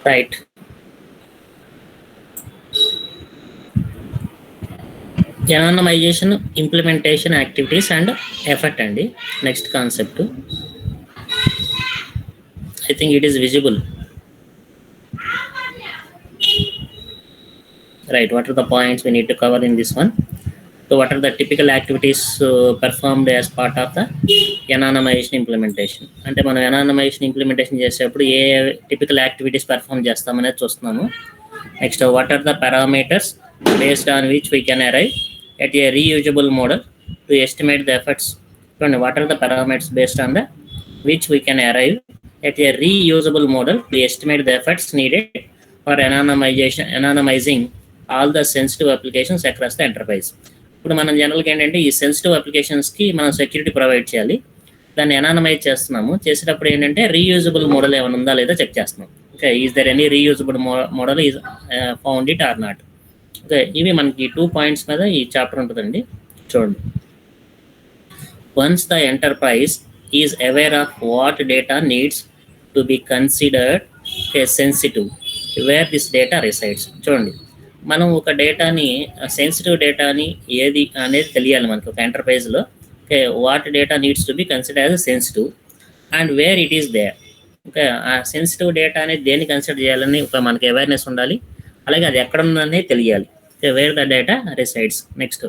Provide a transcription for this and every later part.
Right. Anonymization, implementation activities and effort అండి next concept. I think it is visible. Right, what are the points we need to cover in this one? So what are the typical activities performed as part of the anonymization implementation? అంటే మనం anonymization implementation చేసేటప్పుడు ఏ typical activities perform చేస్తామనేది చూస్తున్నాము. Next, what are the parameters based on which we can arrive at a reusable model to estimate the efforts? What are the parameters based on the which we can arrive at a reusable model to estimate the efforts needed for anonymizing all the sensitive applications across the enterprise? ఇప్పుడు మనం జనరల్గా ఏంటంటే ఈ sensitive అప్లికేషన్స్కి మనం security provide చేయాలి. దాన్ని ఎనానమైజ్ చేస్తున్నాము. చేసేటప్పుడు ఏంటంటే రీయూజబుల్ మోడల్ ఏమైనా ఉందా లేదా చెక్ చేస్తున్నాం. Okay, is there any reusable model is found it or not. Okay, ఇవి మనకి 2 పాయింట్స్ మీద ఈ చాప్టర్ ఉంటుందండి. చూడండి. Once the enterprise is aware of what data needs to be considered sensitive where this data resides. చూడండి, మనం ఒక డేటాని సెన్సిటివ్ డేటాని ఏది అనేది తెలియాలి మనకి ఒక ఎంటర్ప్రైజ్లో. Okay, what data needs to be consider as sensitive and where it is there. Okay, ఆ సెన్సిటివ్ డేటా అనేది దేన్ని కన్సిడర్ చేయాలని ఒక మనకి అవేర్నెస్ ఉండాలి. అలాగే అది ఎక్కడ ఉందని తెలియాలి. Wear the data resides. Next,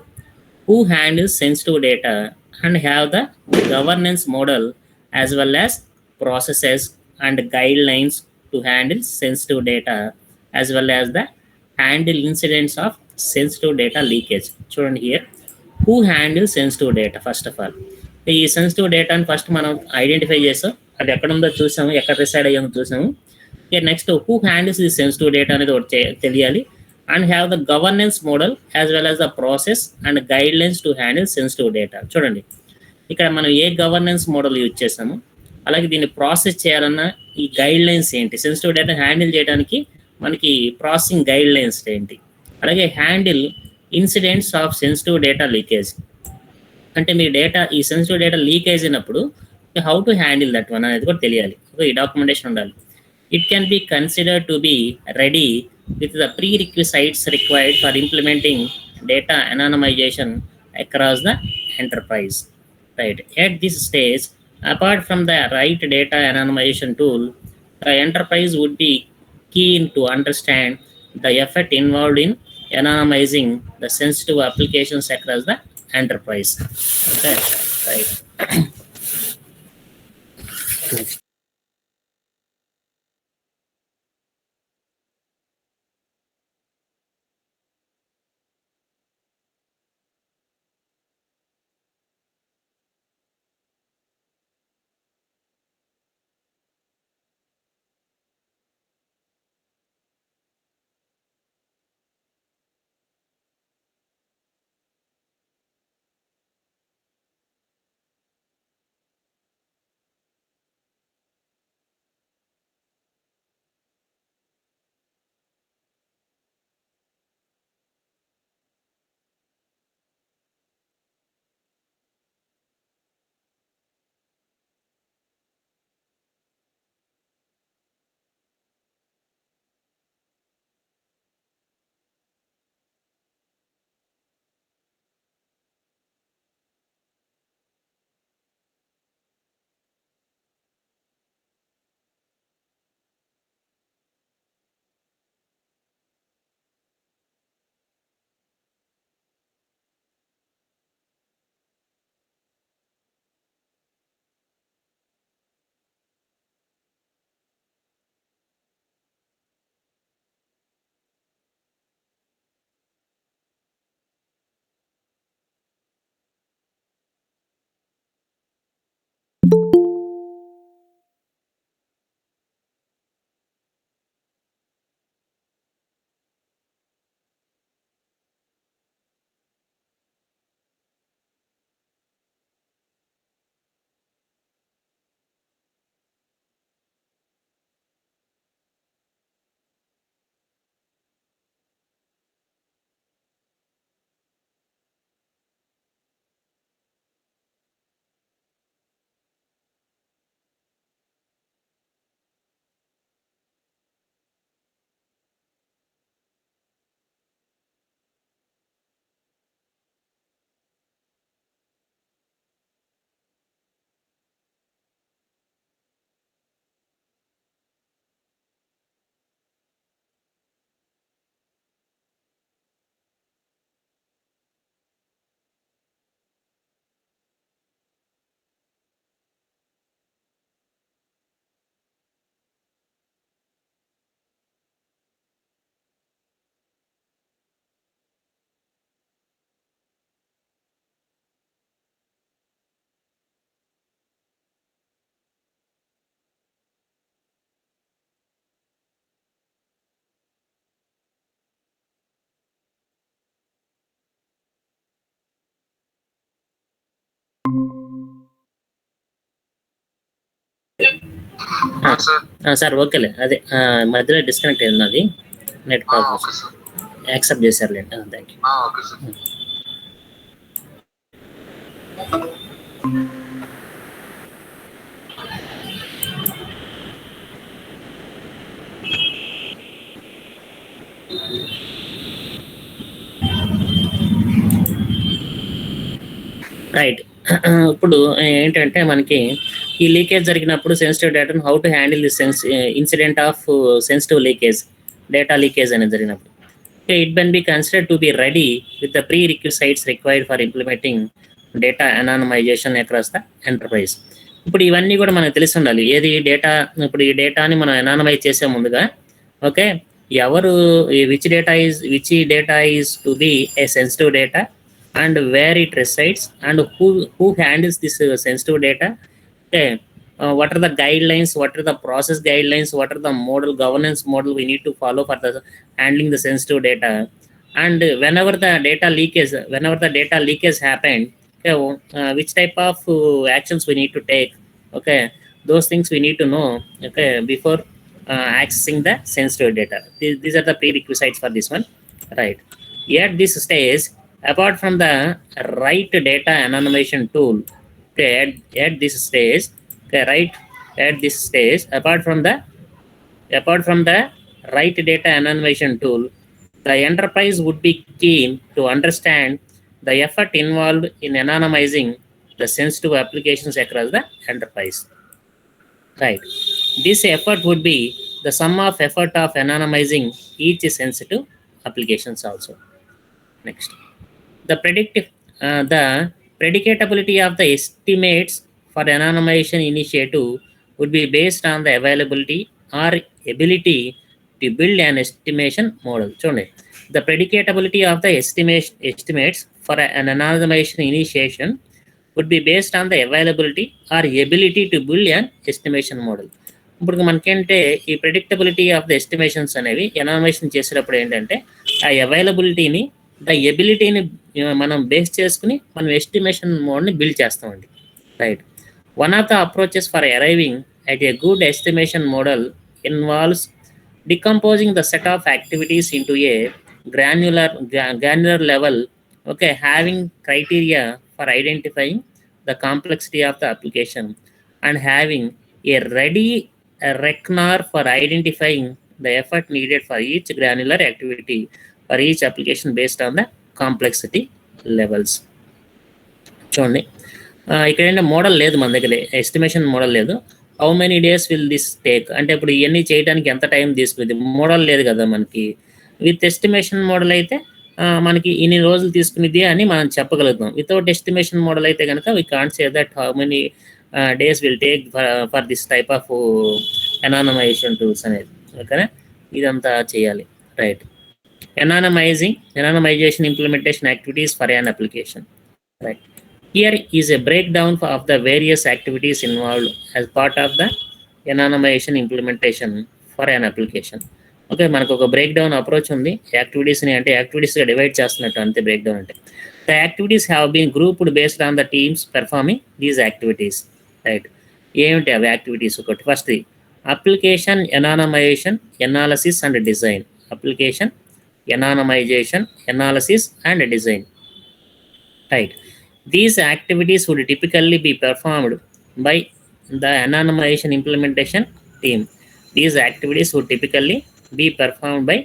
who handles sensitive data and have the governance model as well as processes and guidelines to handle sensitive data as well as the handle incidents of sensitive data leakage. చూడండి here, who handles sensitive data first of all. ఈ sensitive డేటాని first మనం identify చేసాం, అది ఎక్కడ ఉందో చూసాము, ఎక్కడ రిసైడ్ అయ్యామో చూసాము. Next, who handles the sensitive data అనేది ఒకటి తెలియాలి. And have the governance model as well as the process and guidelines to handle sensitive data. చూడండి, ఇక్కడ మనం ఏ గవర్నెన్స్ మోడల్ యూజ్ చేసాము, అలాగే దీన్ని ప్రాసెస్ చేయాలన్నా ఈ గైడ్ లైన్స్ ఏంటి, సెన్సిటివ్ డేటా హ్యాండిల్ చేయడానికి మనకి ప్రాసెసింగ్ గైడ్ లైన్స్ ఏంటి, అలాగే handle incidents of sensitive data leakage. అంటే మీ డేటా ఈ సెన్సిటివ్ డేటా లీకేజ్ అయినప్పుడు how to handle that one అనేది కూడా తెలియాలి. ఈ డాక్యుమెంటేషన్ ఉండాలి. It can be considered to be ready with the prerequisites required for implementing data anonymization across the enterprise. Right. At this stage, apart from the right data anonymization tool, the enterprise would be keen to understand the effort involved in anonymizing the sensitive applications across the enterprise. Okay. Right. Sir ఓకేలే, అదే మధ్యలో disconnect అయింది అది net problem. Accept చేశారులేండి. Thank you. Right. ఇప్పుడు ఏంటంటే మనకి ఈ లీకేజ్ జరిగినప్పుడు సెన్సిటివ్ డేటాను how to handle the incident of sensitive leakage, data leakage అనేది జరిగినప్పుడు it can be considered to be ready with the prerequisites required for implementing data anonymisation across the enterprise. ఇప్పుడు ఇవన్నీ కూడా మనకు తెలిసి ఉండాలి. ఏది డేటా, ఇప్పుడు ఈ డేటాని మనం అనానమైజ్ చేసే ముందుగా ఓకే ఎవరు which data is to be A sensitive data and where it resides and who handles this sensitive data. Okay, what are the guidelines, what are the process guidelines, what are the governance model we need to follow for the handling the sensitive data. And whenever the data leakage happened, okay, which type of actions we need to take, okay, those things we need to know, okay, before accessing the sensitive data. These are the prerequisites for this one, right? At this stage, apart from the right data anonymization tool, okay, at this stage, okay, apart from the right data anonymization tool, the enterprise would be keen to understand the effort involved in anonymizing the sensitive applications across the enterprise. Right. This effort would be the sum of effort of anonymizing each sensitive applications also. Next. The predicatability of the estimates for anonymization initiative would be based on the availability or ability to build an estimation model. The predicatability of the estimates for an anonymization initiation would be based on the availability or ability to build an estimation model. ఇప్పుడు మనకేంటే ఈ predictability of the estimations అనేవి ఎనానమైజేషన్ చేసేటప్పుడు ఏంటంటే ఆ అవైలబిలిటీని, the ఎబిలిటీని మనం base చేసుకుని మనం estimation మోడ్ని build చేస్తామండి. Right. One of the approaches for arriving at a good estimation model involves decomposing the set of activities into a granular level, okay, having criteria for identifying the complexity of the application and having a ready reckoner for identifying the effort needed for each granular activity for each application based on the complexity levels. చూడండి, ఇక్కడ ఏంటంటే model లేదు మన దగ్గర, estimation model లేదు. How many days will this take అంటే ఇప్పుడు ఇవన్నీ చేయడానికి ఎంత టైం తీసుకుంది, మోడల్ లేదు కదా మనకి. విత్ ఎస్టిమేషన్ మోడల్ అయితే మనకి ఇన్ని రోజులు తీసుకునేది అని మనం చెప్పగలుగుతాం. వితౌట్ ఎస్టిమేషన్ మోడల్ అయితే కనుక we can't say that how many days will take for this type of anonymisation tools అనేది. ఓకేనా, ఇదంతా చేయాలి. Right. Anonymization implementation activities for an application. Right. Here is a breakdown of the various activities involved as part of the anonymization implementation for an application. Okay, మనకు ఒక break down approach ఉంది. యాక్టివిటీస్ని అంటే యాక్టివిటీస్గా divide చేస్తున్నట్టు అంతే break down అంటే. The activities have been grouped based on the teams performing these activities. Right. ఏమిటి అవి activities? ఒకటి first application anonymisation analysis and design. Application anonymisation analysis and design. Right. These activities would typically be performed by the anonymization implementation team. These activities would typically be performed by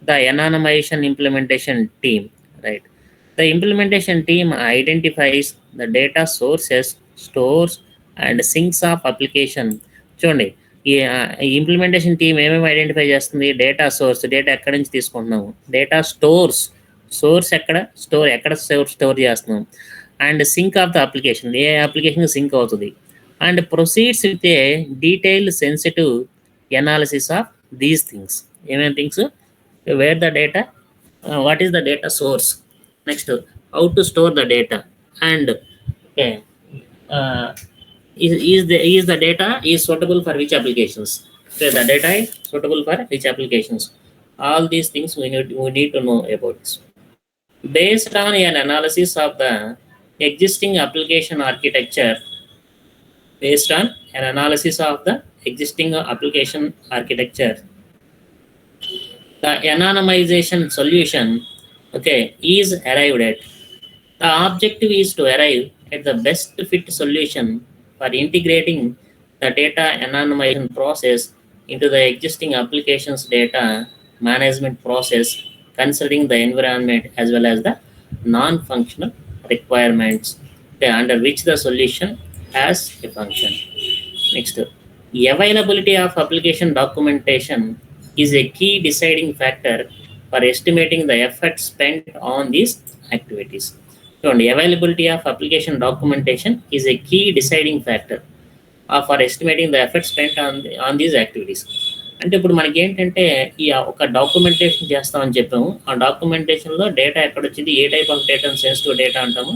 the anonymization implementation team. Right. The implementation team identifies the data sources, stores, and sinks of application. చూడండి, ఈ implementation team ఏమేమి identify చేస్తుంది? Data source, data ఎక్కడి నుంచి తీసుకుంటున్నాము. Data stores, source ఎక్కడ, store ఎక్కడ store చేస్తున్నాం. And sink of the application, ఏ అప్లికేషన్ సింక్ అవుతుంది. And proceeds with a detailed sensitive analysis of these things. ఏమేమి things? Where the data, what is the data source, next how to store the data, and is the data is suitable for which applications. So the data is suitable for which applications. All these things we need to know about this. Based on an analysis of the existing application architecture, based on an analysis of the existing application architecture, the anonymization solution, okay, is arrived at. The objective is to arrive at the best fit solution for integrating the data anonymization process into the existing application's data management process, considering the environment as well as the non-functional requirements under which the solution has a function. Next, availability of application documentation is a key deciding factor for estimating the effort spent on these activities. చూడండి, availability of application documentation is a key deciding factor for estimating the effort spent on these activities. అంటే ఇప్పుడు మనకి ఏంటంటే ఈ ఒక documentation చేస్తామని చెప్పాము. ఆ డాక్యుమెంటేషన్లో డేటా ఎక్కడ వచ్చింది, ఏ type of data, sensitive data అంటాము,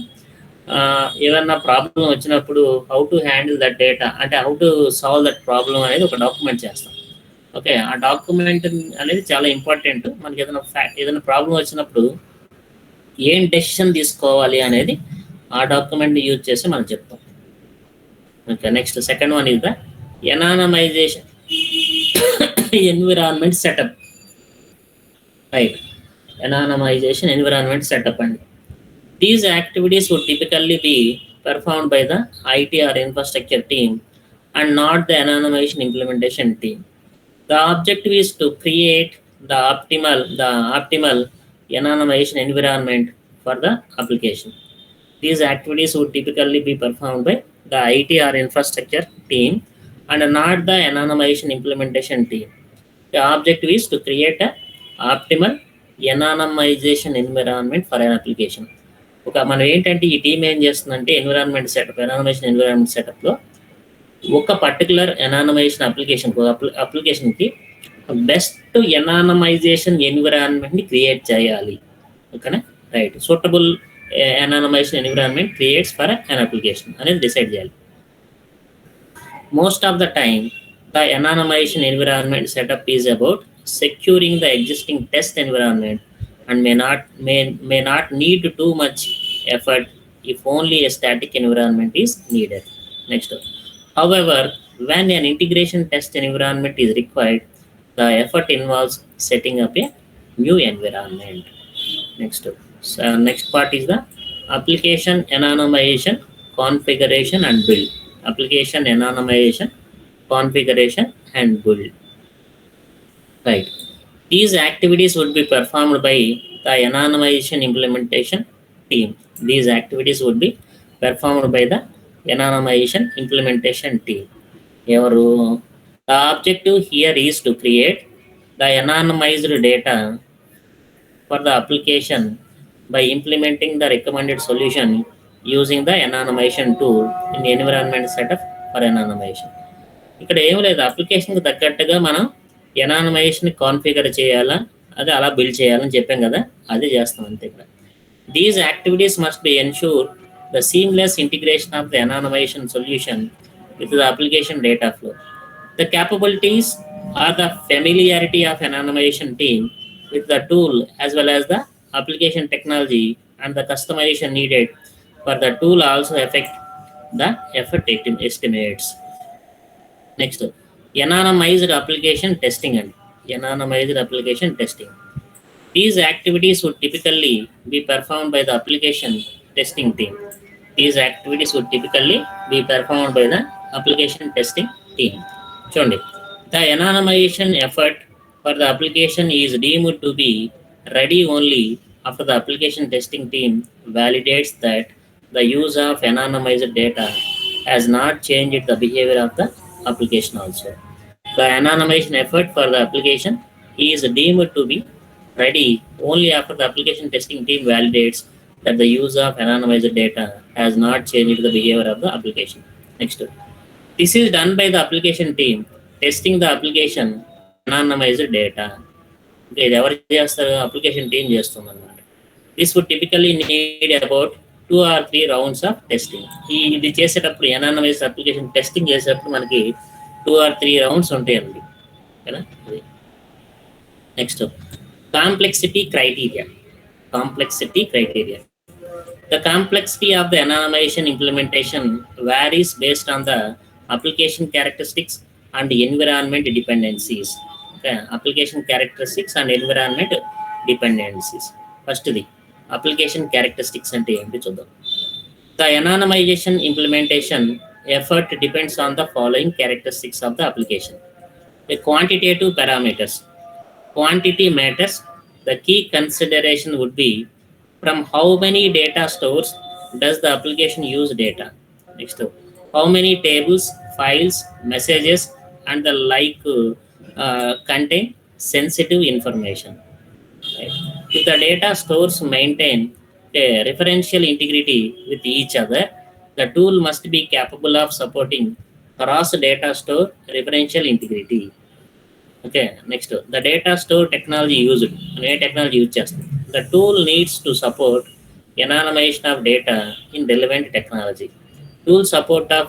ఏదన్నా ప్రాబ్లం వచ్చినప్పుడు how to handle that data, అంటే how to solve that problem అనేది ఒక డాక్యుమెంట్ చేస్తాం. ఓకే, ఆ డాక్యుమెంట్ అనేది చాలా ఇంపార్టెంట్. మనకి ఏదైనా ప్రాబ్లం వచ్చినప్పుడు ఏం డెసిషన్ తీసుకోవాలి అనేది ఆ డాక్యుమెంట్ని యూజ్ చేసి మనం చెప్తాం. Okay, next second one is the anonymisation environment setup. Right, anonymisation environment setup అండి. These activities would typically be performed by the IT or infrastructure team and not the anonymization implementation team. The objective is to create the optimal anonymization environment for the application. These activities would typically be performed by the IT or infrastructure team and not the anonymization implementation team. The objective is to create an optimal anonymization environment for an application. ఒక మనం ఏంటంటే ఈ team ఏం చేస్తుందంటే environment setup, anonymisation environment సెటప్లో ఒక particular anonymisation అప్లికేషన్కి best anonymisation ఎన్విరాన్మెంట్ని క్రియేట్ చేయాలి. ఓకేనా, right, suitable anonymisation environment creates for an application అనేది డిసైడ్ చేయాలి. Most of the time the anonymisation environment setup is about securing the existing test environment and may not need too much effort if only a static environment is needed. Next, however, when an integration test environment is required, the effort involves setting up a new environment. Next part is the application anonymization, configuration and build. Application anonymization, configuration and build. Right. These activities would be performed by the anonymization implementation team. These activities would be performed by the anonymization implementation team. The objective here is to create the anonymized data for the application by implementing the recommended solution using the anonymization tool in the environment setup for anonymization. ఇక్కడ ఏం లేదు, అప్లికేషన్కి తగ్గట్టుగా మనం ఎనానమైజేషన్ configure చేయాలా, అది అలా build చేయాలని చెప్పాం కదా, అదే చేస్తాం అంతే ఇక్కడ. These activities must be ensure the seamless integration of the anonymisation solution with the application data flow. The capabilities are the familiarity of anonymisation team with the tool as well as the application technology and the customisation needed for the tool also effect the effort estimates. Next, anonymized application testing and anonymized application testing. These activities would typically be performed by the application testing team. These activities would typically be performed by the application testing team. చూడండి, the anonymization effort for the application is deemed to be ready only after the application testing team validates that the use of anonymized data has not changed the behavior of the application also. The anonymization effort for the application is deemed to be ready only after the application testing team validates that the use of anonymized data has not changed the behavior of the application. Next, this is done by the application team testing the application anonymized data. Okay, ఎవరు చేస్తారు? Application team చేస్తుంది అన్నమాట. This would typically need about 2 or 3 rounds of testing. ఇది చేసేటప్పుడు anonymized application testing చేసేటప్పుడు మనకి 2 or 3 rounds ఉంటాయండి. ఓకేనా? Next, complexity criteria. The complexity of the anonymization implementation varies based on the application characteristics and environment dependencies. Okay, application characteristics and environment dependencies. First, the application characteristics అంటే ఏంటి చూద్దాం. The anonymization implementation effort depends on the following characteristics of the application. The quantitative parameters. Quantity matters. The key consideration would be from how many data stores does the application use data. Next, how many tables, files, messages, and the like contain sensitive information. Right? If the data stores maintain a referential integrity with each other, the tool must be capable of supporting cross data store referential integrity. Okay, next, the data store technology used. Technology use చేస్తుంది. The tool needs to support anonymization of data in relevant technology. Tool support of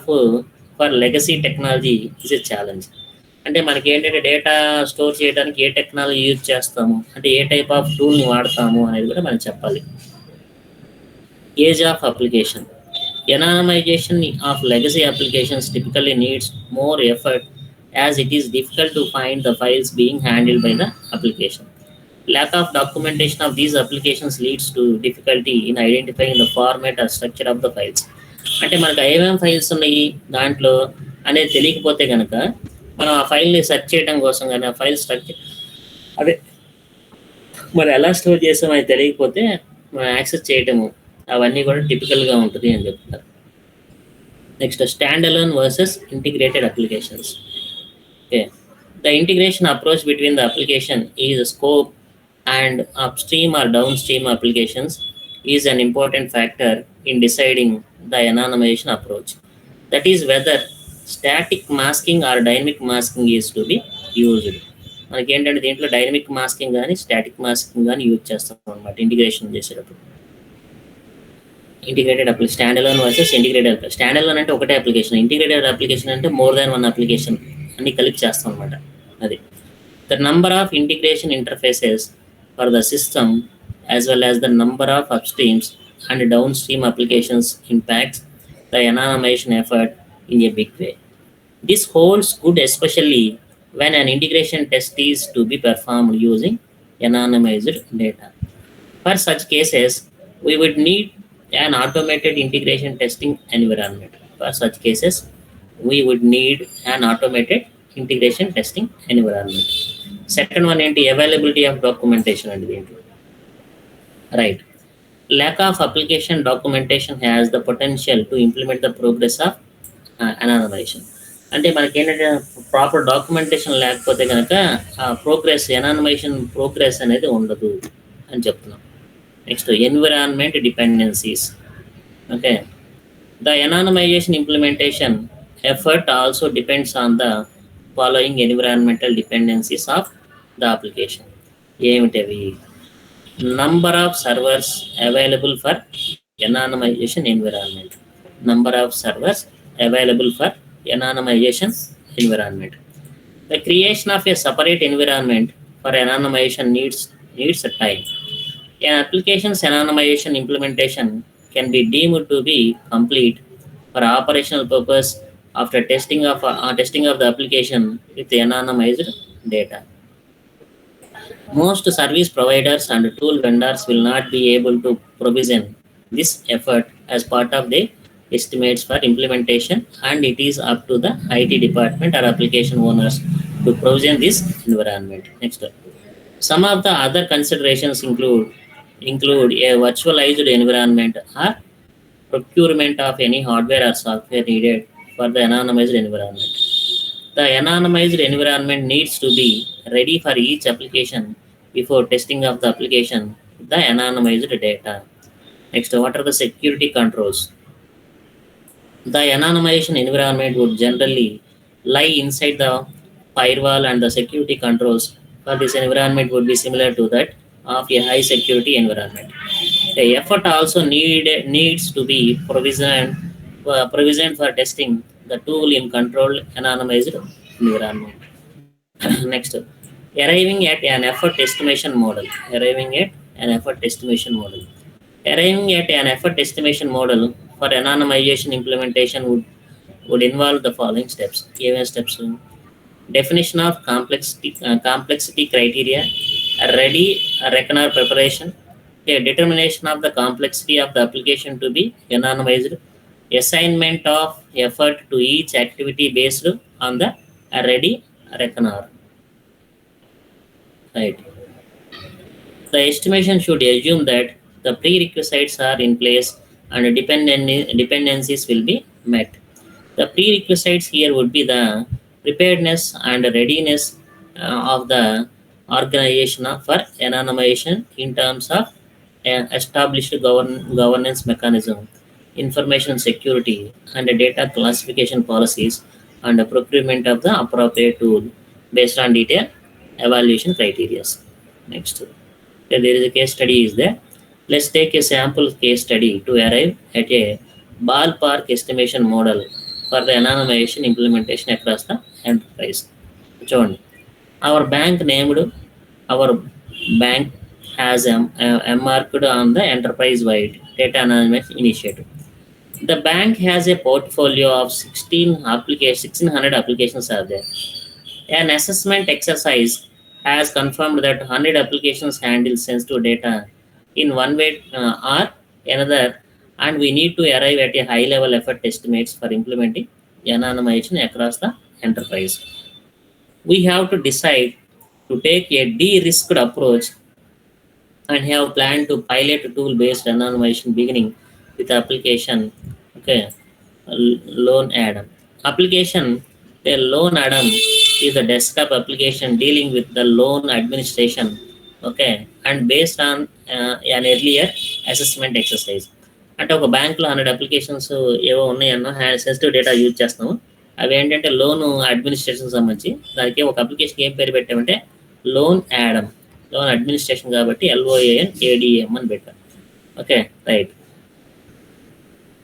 for legacy technology is a challenge. అంటే మనకి ఏంటంటే data store చేయడానికి ఏ technology use చేస్తాము, అంటే ఏ type of టూల్ని వాడతాము అనేది కూడా మనం చెప్పాలి. Age of application. Anonymization of legacy applications typically needs more effort as it is difficult to find the files being handled by the application. Lack of documentation of these applications leads to difficulty in identifying the format or structure of the files. అంటే మనకు ఏమేమి files ఉన్నాయి దాంట్లో అనేది తెలియకపోతే కనుక మనం ఆ ఫైల్ని సెర్చ్ చేయడం కోసం కానీ ఆ ఫైల్ స్ట్రక్చర్ అదే మరి ఎలా స్టోర్ చేసామని తెలియకపోతే మనం యాక్సెస్ చేయటము అవన్నీ కూడా టిపికల్గా ఉంటుంది అని చెప్తారు. Next, stand alone versus integrated applications. Okay, the integration approach between the application is scope and upstream or downstream applications is an important factor in deciding the anonymization approach. That is whether static masking or dynamic masking is to be used. మనకి ఏంటంటే దీంట్లో dynamic masking కానీ static masking కానీ use చేస్తాం అనమాట integration చేసేటప్పుడు. Integrated application, stand alone versus integrated. Stand alone అంటే ఒకటే అప్లికేషన్, ఇంటిగ్రేటెడ్ అప్లికేషన్ అంటే మోర్ దాన్ వన్ అప్లికేషన్ అన్ని కలిపి చేస్తాం అనమాట. అది the number of integration interfaces for the system as well as the number of upstreams and downstream applications impacts the anonymization effort in a big way. This holds good especially when an integration test is to be performed using anonymized data. For such cases, we would need an automated integration testing environment. For such cases, we would need an automated integration testing environment. Second one ఏంటి, availability of documentation అండి దీంట్లో. Right, lack of application documentation has the potential to implement the progress of anonymisation. అంటే మనకి ఏంటంటే proper documentation లేకపోతే కనుక ఆ progress, అనానమైజేషన్ progress అనేది ఉండదు అని చెప్తున్నాం. Next, environment dependencies. Okay, the anonymization implementation effort also depends on the following environmental dependencies of the application. ఏమిటవి? Number of servers available for anonymization environment. Number of servers available for anonymization environment. The creation of a separate environment for anonymization needs a time. An application's anonymization implementation can be deemed to be complete for operational purpose after testing of the application with anonymized data. Most service providers and tool vendors will not be able to provision this effort as part of their estimates for implementation, and it is up to the IT department or application owners to provision this environment. Next, some of the other considerations include a virtualized environment or procurement of any hardware or software needed for the anonymized environment. The anonymized environment needs to be ready for each application before testing of the application with the anonymized data. Next, what are the security controls? The anonymization environment would generally lie inside the firewall, and the security controls for this environment would be similar to that of a high security environment. The effort also needs to be provisioned for testing the tool in controlled anonymized environment. Next, arriving at an effort estimation model. Arriving at an effort estimation model for anonymization implementation would involve the following steps. Given steps: definition of complexity criteria, ready reckoner preparation, a determination of the complexity of the application to be anonymized, assignment of effort to each activity based on the ready reckoner. Right. The estimation should assume that the prerequisites are in place and dependencies will be met. The prerequisites here would be the preparedness and readiness of the organization for anonymization in terms of established governance mechanism, information security, and data classification policies, and the procurement of the appropriate tool based on detailed evaluation criteria. Next, there is a case study is there. Let's take a sample case study to arrive at a ballpark estimation model for the anonymization implementation across the enterprise. చూడండి, our bank named our bank has embarked on the enterprise-wide data anonymization initiative. The bank has a portfolio of 1600 applications are there. An assessment exercise has confirmed that 100 applications handle sensitive data in one way or another, and we need to arrive at a high-level effort estimates for implementing anonymization across the enterprise. We have to decide to take a de-risked approach and have planned to pilot a tool-based anonymization beginning with application. Okay, loan Adam. Application, a loan Adam is a desktop application dealing with the loan administration. Okay, and based on an earlier assessment exercise. అంటే ఒక బ్యాంక్లో 100 applications ఏవో ఉన్నాయన్నో sensitive data use చేస్తాము. అవి ఏంటంటే loan administration సంబంధించి దానికి ఒక అప్లికేషన్ ఏం పేరు పెట్టామంటే లోన్ యాడమ్, లోన్ అడ్మినిస్ట్రేషన్ కాబట్టి LOAN ADM అని పెట్టాం. Okay, right.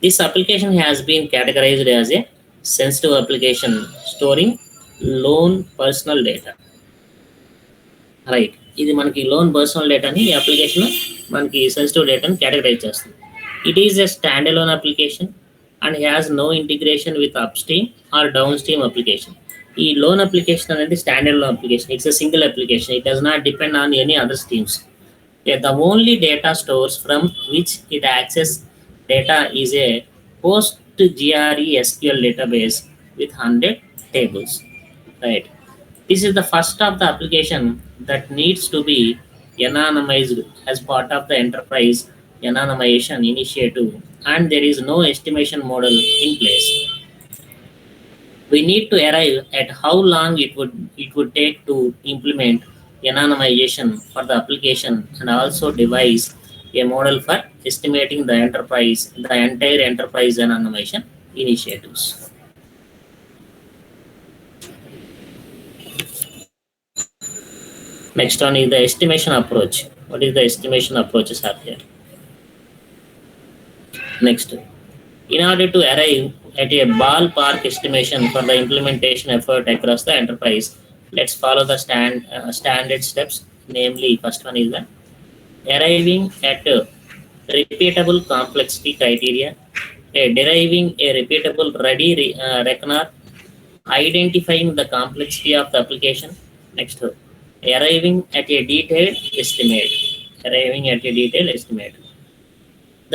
This application has been categorized as a sensitive application storing loan personal data. Right, ఇది మనకి లోన్ పర్సనల్ డేటాని ఈ అప్లికేషన్ మనకి సెన్సిటివ్ డేటాని కేటగరైజ్ చేస్తుంది. It is a standalone application and has no integration with upstream or downstream application. ఈ loan application అనేది standalone application. It's a single application. It does not depend on any other streams. The only data stores from which it access data is a PostgRE SQL database with 100 tables. Right. This is the first of the application that needs to be anonymized as part of the enterprise anonymization initiative, and there is no estimation model in place. We need to arrive at how long it would take to implement anonymization for the application and also devise a model for estimating the entire enterprise anonymization initiatives. Next one is the estimation approach. What is the estimation approaches are here? Next, in order to arrive at a ballpark estimation for the implementation effort across the enterprise, let's follow the standard steps. Namely, first one is the arriving at a repeatable complexity criteria, deriving a repeatable ready reckoner, identifying the complexity of the application. Next, arriving at a detailed estimate.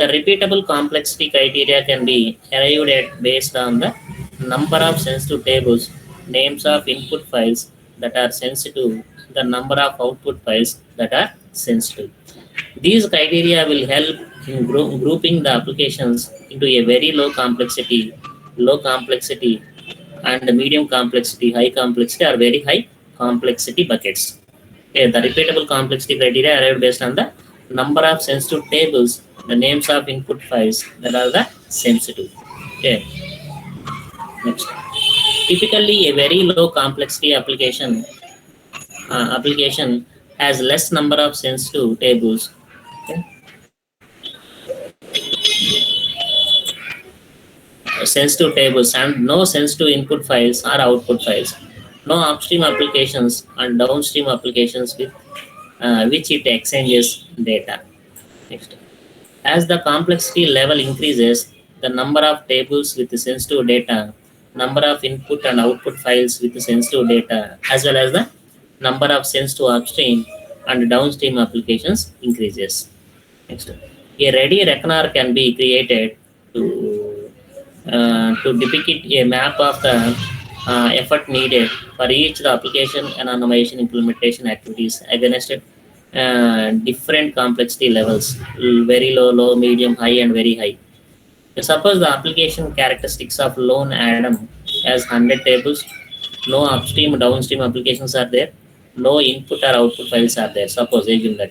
The repeatable complexity criteria can be arrived at based on the number of sensitive tables, names of input files that are sensitive, the number of output files that are sensitive. These criteria will help in grouping the applications into a very low complexity, and the medium complexity, high complexity, or very high complexity buckets. Okay, the repeatable complexity criteria arrived based on the number of sensitive tables, the names of input files that are the sensitive. Okay. Next, typically a very low complexity application has less number of sensitive tables. Okay. Sensitive tables and no sensitive input files or output files. No upstream applications and downstream applications with which it exchanges data. Next, as the complexity level increases, the number of tables with sensitive data number of input and output files with sensitive data, as well as the number of sensitive upstream and downstream applications increases. Next, a ready reckoner can be created to depict a map of the effort needed for each the application and automation implementation activities against different complexity levels, very low, low, medium, high, and very high. Suppose the application characteristics of Lone Adam has 100 tables, no upstream, downstream applications are there, no input or output files are there. Suppose assume that.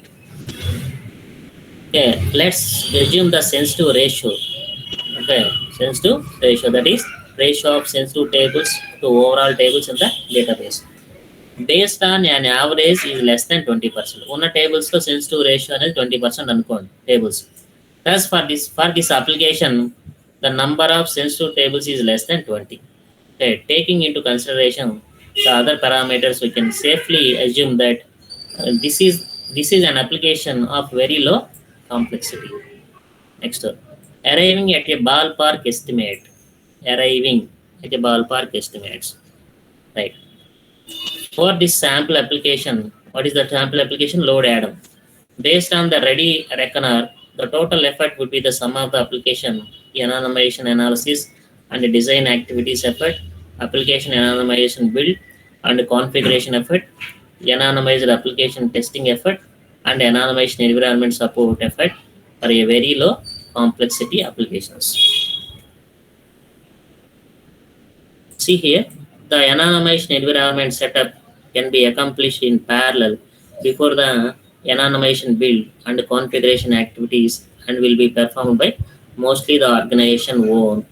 Okay, let's assume the sensitive ratio. Okay, sensitive ratio, that is ratio of sensitive tables to overall tables in the database. Based on an average is less than 20%. ఉన్న tables లో sensitive ratio అనేది 20% అనుకోండి tables. Thus for this application, the number of sensitive tables is less than 20. Okay, taking into consideration the other parameters, we can safely assume that this is an application of very low complexity. Next, arriving at a ballpark estimate. Arriving at a ballpark estimates. Right. For this sample application, what is the sample application? Load Adam. Based on the ready reckoner, the total effort would be the sum of the application anonymization analysis and the design activities effort, application anonymization build and configuration effort, anonymized application testing effort, and anonymization environment support effort for a very low complexity applications. See here, the anonymization environment setup can be accomplished in parallel before the anonymization build and configuration activities, and will be performed by mostly the organization own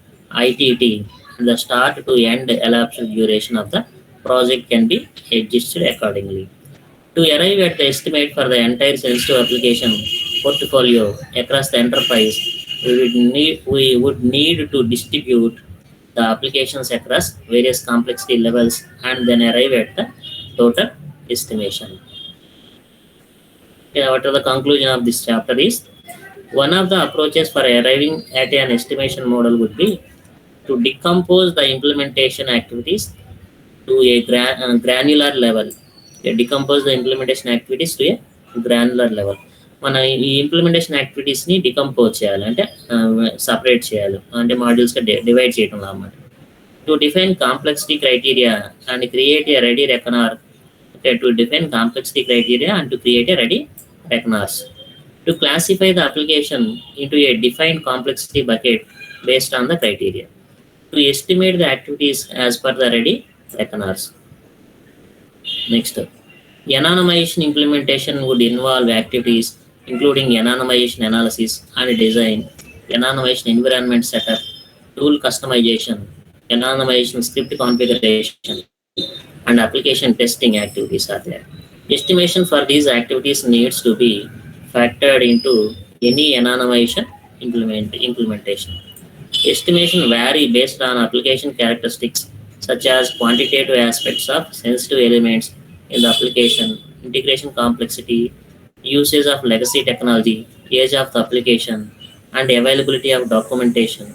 ITT, and the start to end elapsed duration of the project can be adjusted accordingly. To arrive at the estimate for the entire sensitive application portfolio across the enterprise, we would need to distribute the applications across various complexity levels and then arrive at the total estimation. Okay, what are the conclusion of this chapter is, one of the approaches for arriving at an estimation model would be to decompose the implementation activities to a granular level. Decompose the implementation activities to a granular level. మన ఈ implementation యాక్టివిటీస్ని decompose చేయాలి, అంటే separate చేయాలి, అంటే మాడ్యూల్స్గా divide చేయడం అన్నమాట. To define complexity criteria and create a ready reckoner. Okay, to define complexity criteria and to create a ready reckoners. To classify the application into a defined complexity bucket based on the criteria. To estimate the activities as per the ready reckoners. Next, anonymization implementation would involve activities including anonymization analysis and design, anonymization environment setup, tool customization, anonymization script configuration, and application testing activities are there. Estimation for these activities needs to be factored into any anonymization implementation. Estimation vary based on application characteristics such as quantitative aspects of sensitive elements in the application, integration complexity, usage of legacy technology, age of the application, and availability of documentation,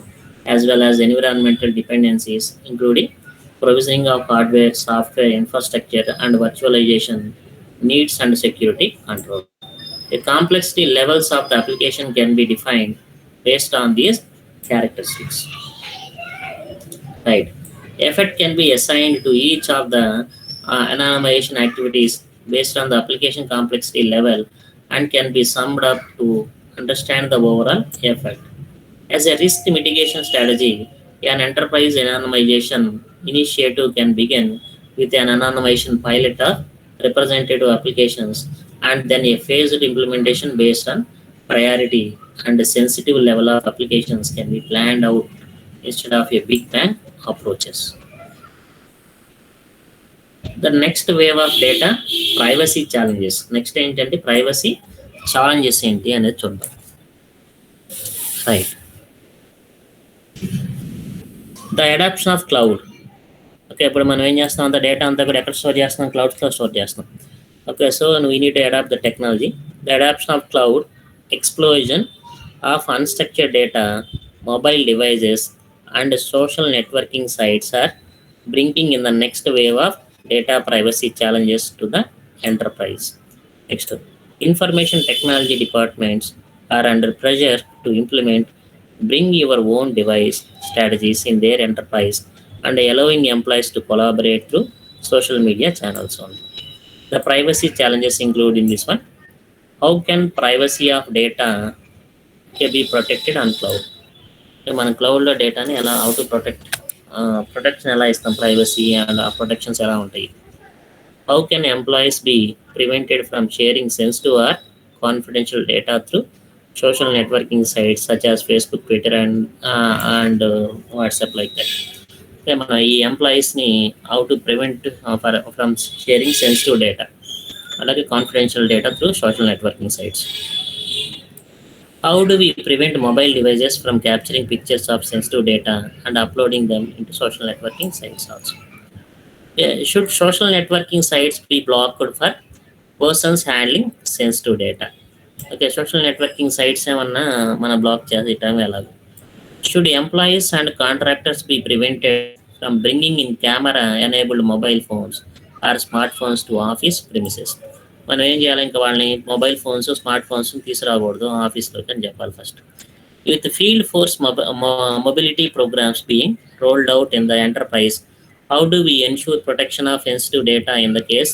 as well as environmental dependencies, including provisioning of hardware, software, infrastructure, and virtualization needs and security control. The complexity levels of the application can be defined based on these characteristics. Right. Effort can be assigned to each of the anonymization activities based on the application complexity level and can be summed up to understand the overall effort. As a risk mitigation strategy, an enterprise anonymization initiative can begin with an anonymization pilot of representative applications and then a phased implementation based on priority and a sensitive level of applications can be planned out instead of a big bang approaches. The next wave of data, privacy challenges. Next ఏంటంటే privacy challenges ఏంటి అనేది చూద్దాం. Right. The adoption of cloud. Okay, ఇప్పుడు మనం ఏం చేస్తాం, అంత data అంతా కూడా ఎక్కడ స్టోర్ చేస్తాం, క్లౌడ్స్లో స్టోర్ చేస్తాం. Okay, so we need to adopt the technology. The adoption of cloud, explosion of unstructured data, mobile devices, and social networking sites are bringing in the next wave of data privacy challenges to the enterprise. Next, information technology departments are under pressure to implement bring your own device strategies in their enterprise and allowing employees to collaborate through social media channels only. The privacy challenges include in this one. How can privacy of data can be protected on cloud? మన క్లౌడ్లో డేటాని ఎలా how to protection ఎలా ఇస్తాం privacy and ఆ protections ఎలా ఉంటాయి. How can employees be prevented from sharing sensitive or confidential data through social networking sites such as Facebook, Twitter and WhatsApp like that. అంటే మన ఈ ఎంప్లాయీస్ని how to prevent from sharing sensitive data అలాగే confidential data through social networking sites. How do we prevent mobile devices from capturing pictures of sensitive data and uploading them into social networking sites also? Should social networking sites be blocked for persons handling sensitive data? Okay, social networking sites ఏమన్నా మన black చేయటం ఎలాగో. Should employees and contractors be prevented from bringing in camera enabled mobile phones or smartphones to office premises? మనం ఏం చేయాలి, ఇంకా వాళ్ళని mobile phones smartphones తీసుకురాకూడదు ఆఫీస్లోకి అని చెప్పాలి first. With field force mobility programmes being rolled out in the enterprise, how do we ensure protection of sensitive data in the case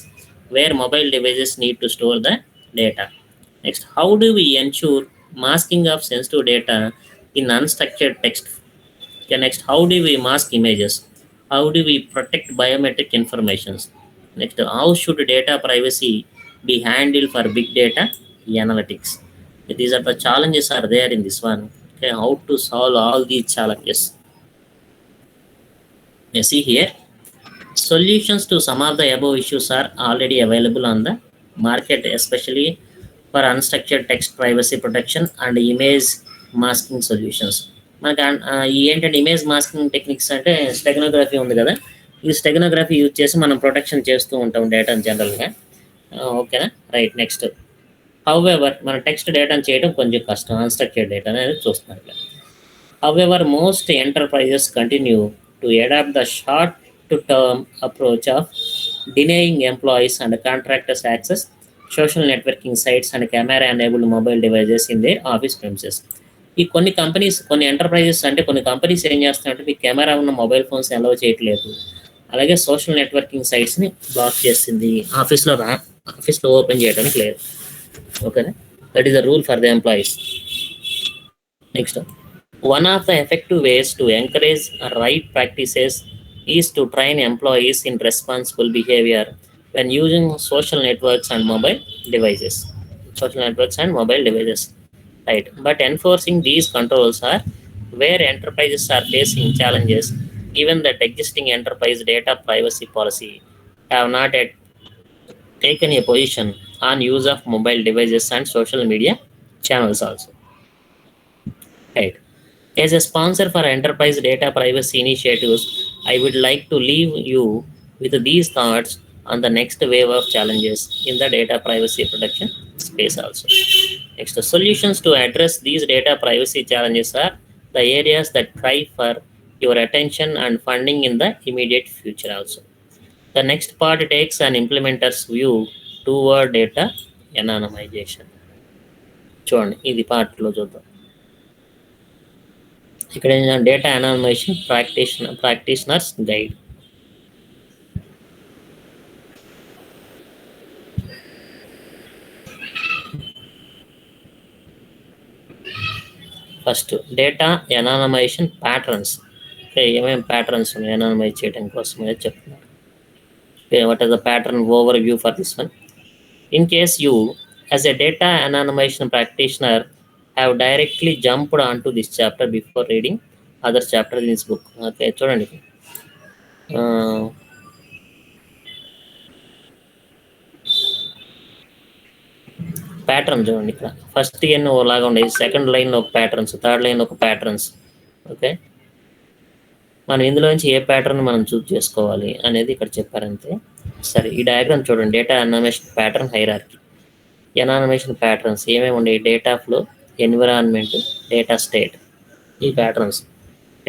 where mobile devices need to store the data? Next, how do we ensure masking of sensitive data in unstructured text? Okay, next, how do we mask images? How do we protect biometric informations? Next, how should data privacy be handled for big data analytics? These are the challenges are there in this one. Okay, how to solve all these challenges? You see here, solutions to some of the above issues are already available on the market, especially for unstructured text privacy protection and image masking solutions. మనకి ఏంటంటే image masking techniques అంటే స్టెగనోగ్రఫీ ఉంది కదా, ఈ స్టెగనోగ్రఫీ use చేసి మనం protection చేస్తూ ఉంటాం డేటాను జనరల్గా. ఓకేనా, రైట్. నెక్స్ట్, హౌఎవర్ మన టెక్స్ట్ డేటాను చేయడం కొంచెం కష్టం, అన్స్ట్రక్చర్డ్ డేటా అనేది చూస్తున్నారు ఇక్కడ. However most enterprises continue to adopt the short to term approach of denying employees and contractors access social networking sites and camera enabled mobile devices in their office premises. ఈ కొన్ని companies, కొన్ని enterprises అంటే కొన్ని companies ఏం చేస్తున్నాయంటే మీకు camera ఉన్న mobile phones allow చేయట్లేదు, అలాగే సోషల్ నెట్వర్కింగ్ సైట్స్ని బ్లాక్ చేసింది, ఆఫీస్లో ఓపెన్ చేయడానికి లేదు. ఓకేనా, that is the rule for the employees. Next, one of the effective ways to encourage right practices is to train employees in responsible behavior when using social networks and mobile devices. Right, but enforcing these controls are where enterprises are facing challenges, given that existing enterprise data privacy policy have not yet taken a position on use of mobile devices and social media channels also. Right. As a sponsor for enterprise data privacy initiatives, I would like to leave you with these thoughts on the next wave of challenges in the data privacy protection space also. Next, the solutions to address these data privacy challenges are the areas that cry for your attention and funding in the immediate future also. The next part takes an implementer's view toward data anonymization. చూడండి, ఇది పార్ట్లో చూద్దాం. ఇక్కడ data anonymization practitioners guide. First, data anonymization patterns. ఏమేమి patterns ఉన్నాయి anonymize చేయడం కోసం అనేది చెప్తున్నారు. What are the pattern overview for this one? In case you as a data anonymization practitioner have directly jumped onto this chapter before reading other chapters in this book. Okay, చూడండి, pattern చూడండి ఇక్కడ. First year లాగా ఉండేది, second line ఒక patterns, third line ఒక patterns. Okay, మనం ఇందులో నుంచి ఏ ప్యాటర్న్ మనం చూస్ చేసుకోవాలి అనేది ఇక్కడ చెప్పారంతే. సరే, ఈ డయాగ్రామ్ చూడండి, data anonymization pattern hierarchy. Anonymization patterns ఏమేమి ఉండేవి? Data flow, environment, data state. ఈ patterns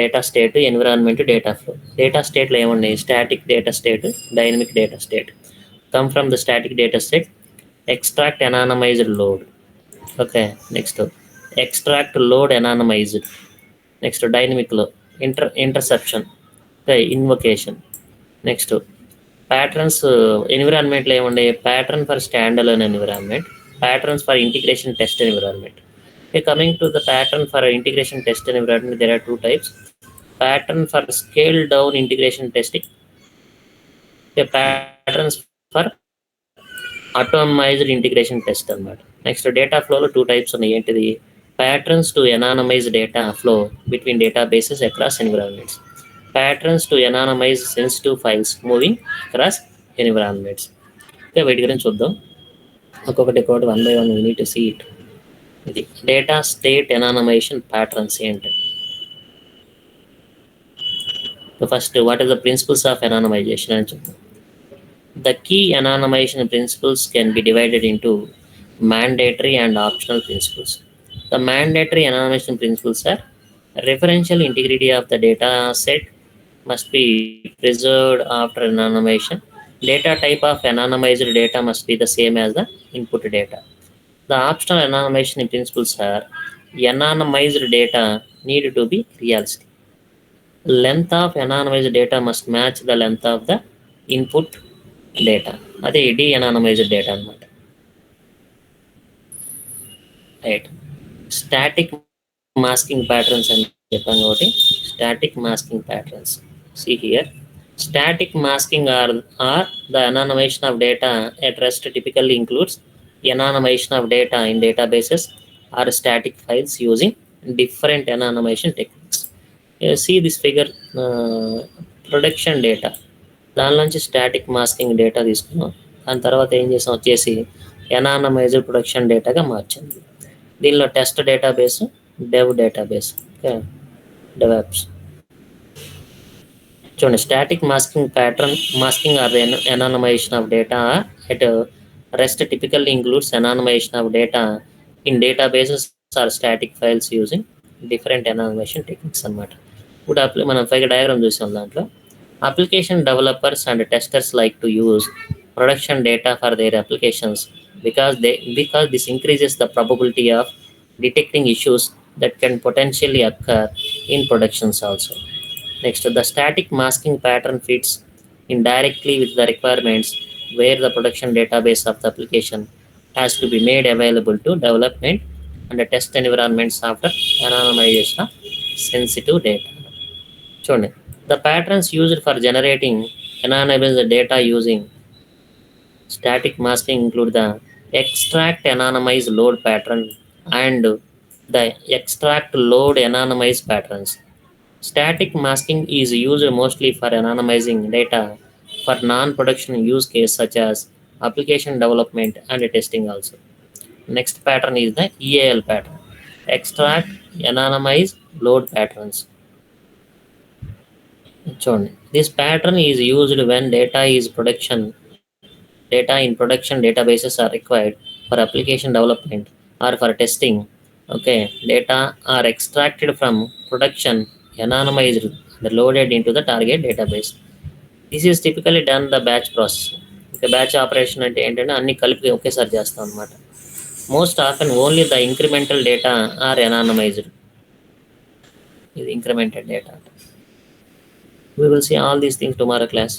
data state, environment, data flow. Data స్టేట్లో ఏమున్నాయి? Static data state, dynamic data state. Come from the static data state, extract anonymized load. Okay, next extract load anonymized. Next dynamic load, interception. Okay, invocation. Next patterns, environment లో ఏముండే? pattern for standalone environment, patterns for integration test environment. Okay, coming to the pattern for integration test environment, there are two types. Pattern for scale down integration testing. Okay, patterns for atomized integration test అన్నమాట. Next data ఫ్లోలో two types ఉన్నాయి. ఏంటిది? Patterns to anonymize data flow between databases across environments, patterns to anonymize sensitive files moving across environments. Okay, వీటి గురించి చూద్దాం ఒక్కొక్కటి 1 by 1. We need to see it. ఇది data state anonymization patterns ఏంటి? First what is the principles of anonymization అని చూద్దాం. The key anonymization principles can be divided into mandatory and optional principles. The mandatory anonymization principles are: referential integrity of the data set must be preserved after anonymization. Data type of anonymized data must be the same as the input data. The optional anonymization principles are: anonymized data need to be realistic. Length of anonymized data must match the length of the input data. అదే de anonymised data అనమాట. Right. Static masking patterns అని చెప్పాను కాబట్టి static masking patterns. See here, static masking are the anonymization of data at rest typically includes anonymization of data in databases or static files using different anonymization techniques. See this figure, production data, దానిలోంచి static masking data తీసుకున్నాం. దాని తర్వాత ఏం చేసాం వచ్చేసి ఎనానమైజ్డ్ production డేటాగా మార్చింది. దీనిలో test database, dev database, okay, DevOps. చూడండి, static masking pattern masking or anonymization of data at rest typically includes anonymization of data in databases or static files using different anonymization techniques అన్నమాట. ఇప్పుడు మనం figure diagram చూసాం. దాంట్లో application developers and testers like to use production data for their applications because this increases the probability of detecting issues that can potentially occur in productions also. Next, the static masking pattern fits in directly with the requirements where the production database of the application has to be made available to development and test environments after anonymization of sensitive data. చూడండి, the patterns used for generating anonymized data using static masking include the extract anonymize load pattern and the extract load anonymize patterns. Static masking is used mostly for anonymizing data for non-production use case such as application development and testing also. Next pattern is the EAL pattern, extract anonymize load patterns. చూడండి, this pattern is used when data in production databases are required for application development or for testing. Okay, data are extracted from production, anonymized and loaded into the target database. This is typically done the batch process. Okay, batch operation అంటే ఏంటంటే అన్ని కలిపి ఒకేసారి చేస్తాం అనమాట. Most often only the incremental data are anonymized. ఇది incremented data. We will see all these things tomorrow class.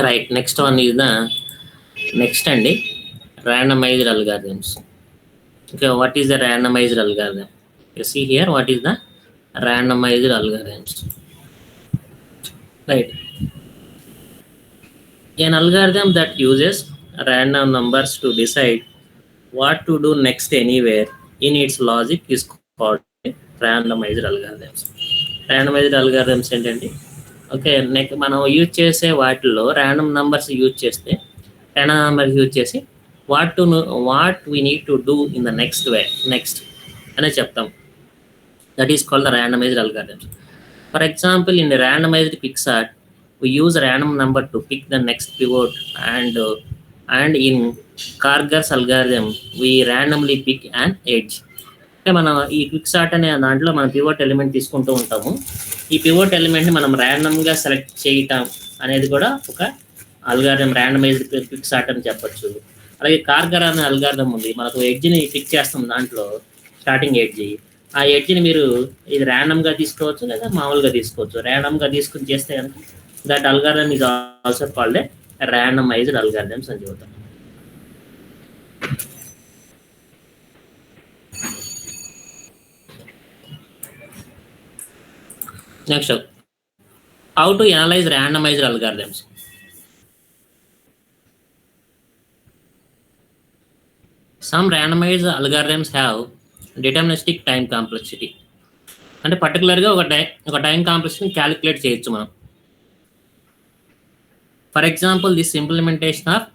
Right. Next one is the next అండి randomized algorithms. Okay, what is the randomized algorithm? You see here, what is the randomized algorithms? Right. An algorithm that uses random numbers to decide what to do next anywhere in its logic is called randomized algorithms. Randomized algorithms ఏంటండి? Okay, మనం use చేసే వాటిల్లో random numbers use చేస్తే random numbers use చేసి what we need to do in the next అనేది చెప్తాం. That is called the randomized algorithms. For example, in the randomized PicsArt, we use a random number to pick the next pivot, and in Kargar's algorithm, we randomly pick an edge. అంటే మనం ఈ క్విక్సార్ట్ అనే దాంట్లో మనం pivot element తీసుకుంటూ ఉంటాము. ఈ pivot ఎలిమెంట్ని మనం ర్యాండమ్గా సెలెక్ట్ చేయటం అనేది కూడా ఒక అల్గారిథం, ర్యాండమైజ్డ్ క్విక్సార్ట్ అని చెప్పొచ్చు. అలాగే కార్గర్ అనే అల్గారిథం ఉంది, మనకు ఎడ్జ్ని పిక్ చేస్తాం, దాంట్లో స్టార్టింగ్ ఎడ్జ్. ఆ ఎడ్జ్ని మీరు ఇది ర్యాండమ్గా తీసుకోవచ్చు లేదా మామూలుగా తీసుకోవచ్చు. ర్యాండమ్గా తీసుకుని చేస్తే కనుక that algorithm is also called a randomized algorithms అని చెబుతాం. Next up, how to analyze randomized algorithms. Some randomized algorithms have deterministic time complexity. అంటే పర్టికులర్గా ఒక టైం కాంప్లెక్సిటీని క్యాలిక్యులేట్ చేయొచ్చు మనం. For example, this implementation of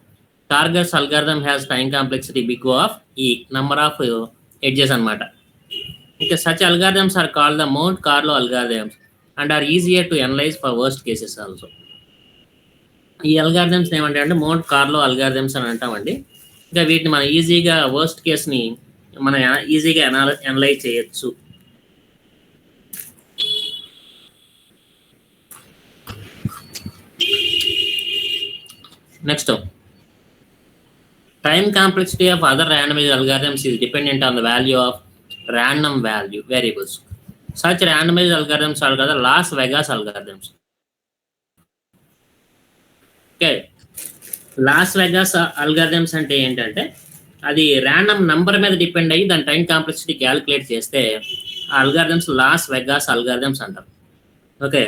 Kargar's algorithm has time complexity big O of E, number of edges అన్నమాట. Okay, such algorithms are called the Monte Carlo algorithms and are easier to analyze for worst cases also. ఈ algorithms ఏమంటాయంటే Mont కార్లో algorithms అని అంటామండి. ఇంకా వీటిని మనం ఈజీగా worst కేస్ని మనం ఈజీగా అనలైజ్ చేయొచ్చు. Next, time complexity of other randomized algorithms is dependent on the value of random value variables. Such randomized algorithms are called the Las Vegas algorithms. Okay, Las Vegas algorithms అంటే ఏంటంటే అది random number మీద depend అయ్యి దాని time complexity calculate చేస్తే ఆ algorithms Las Vegas algorithms అంటారు. Okay,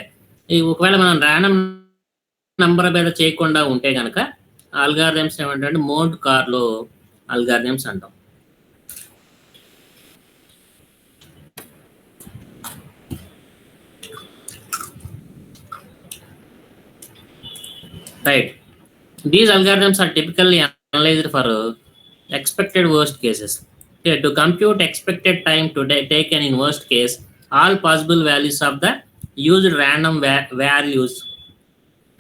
ఒకవేళ మనం ర్యాండమ్ నంబర్ మీద చేయకుండా ఉంటే కనుక అల్గారిథమ్స్ ఏమంటే మోంట్ కార్లో అల్గారిథమ్స్ అంటాం. Right, these algorithms are typically analyzed for expected worst cases. Okay, to compute expected time to taken in worst case, all possible values of the used random values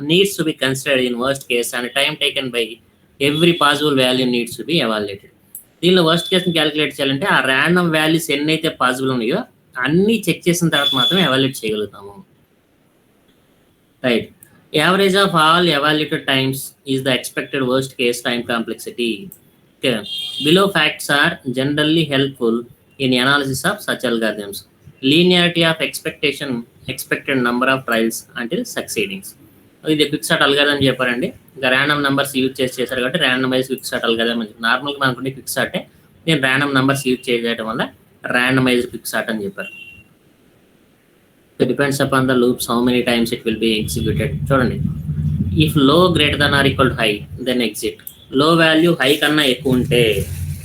needs to be considered in worst case, and time taken by every possible value needs to be evaluated. దీనిలో worst కేస్ని calculate చేయాలంటే ఆ random values ఎన్నైతే possible ఉన్నాయో అన్నీ check చేసిన తర్వాత మాత్రమే evaluate చేయగలుగుతాము. Right, average of all evaluated times is the expected worst case time complexity. Okay, below facts are generally helpful in analysis of such algorithms. Linearity of expected number of trials until succeeding. ఇది quick sort algorithm చెప్పారండి. ఇంకా random numbers use చేశారు కాబట్టి randomise quick sort algorithm అని. నార్మల్గా మనకుంటే quick సార్టే, నేను random numbers use చేయడం వల్ల ర్యాండమైజ్ క్విక్ సార్ట్ అని చెప్పారు. It depends upon the loops how many times it will be executed. చూడండి, if low greater than or equal to high then exit. Low value high కన్నా ఎక్కువ ఉంటే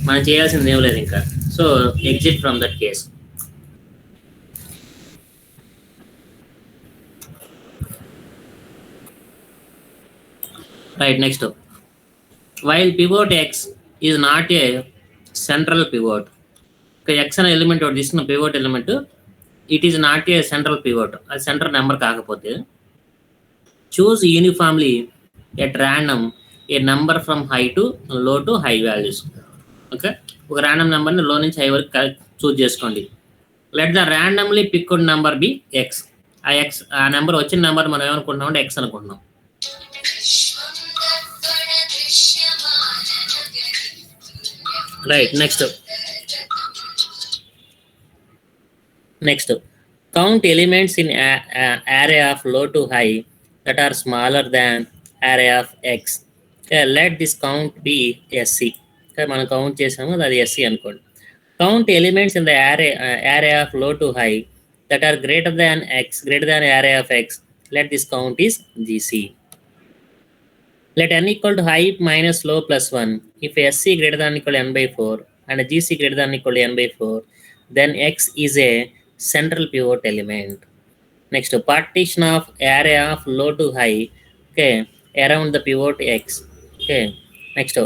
మనం చేయాల్సింది ఏం లేదు ఇంకా, so exit from that case. Right, next, while pivot X is not a central pivot. X అనే ఎలిమెంట్ ఒకటి తీసుకున్న pivot element, it is not a central pivot, అది సెంట్రల్ నెంబర్ కాకపోతే choose uniformly at random a number from high to low to high values. Okay, ఒక random నెంబర్ని low నుంచి high వరకు choose చేసుకోండి. Let the randomly picked number be x. ఆ number వచ్చిన number మనం ఏమనుకుంటున్నాం అంటే ఎక్స్ అనుకుంటున్నాం. Right, next, count elements in array of low to high that are smaller than array of x. Okay, let this count be sc. Okay, మనం count చేసాము, అది sc అనుకోండి. Count elements in the array of low to high that are greater than array of x. Let this count is gc. Let n equal to high minus low plus 1. If sc greater than equal to n by 4 and gc greater than equal to n by 4, then x is a central pivot element. Next, partition of array of low to high, okay, around the pivot x. Okay, next,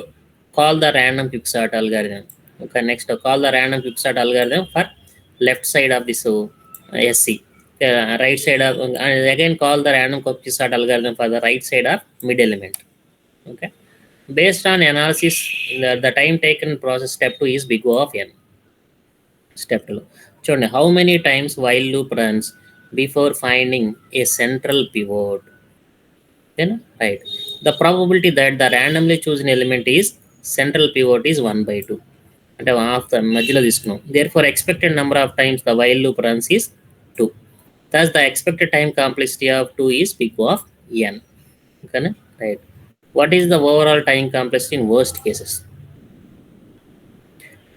call the random quicksort algorithm. Okay, next, call the random quicksort algorithm for left side of this sc. Okay, right side of, and again call the random quicksort algorithm for the right side of mid element. Okay, based on analysis, the time taken process step 2 is big O of n. Step 2, చూడండి, how many times while loop runs before finding a central pivot. Right, the probability that the randomly chosen element is central pivot is 1/2, అంటే half the మధ్యలో తీసుకున్నాం. therefore expected number of times the while loop runs is 2. thus the expected time complexity of 2 is big O of n. Okay, right, what is the overall time complexity in worst cases?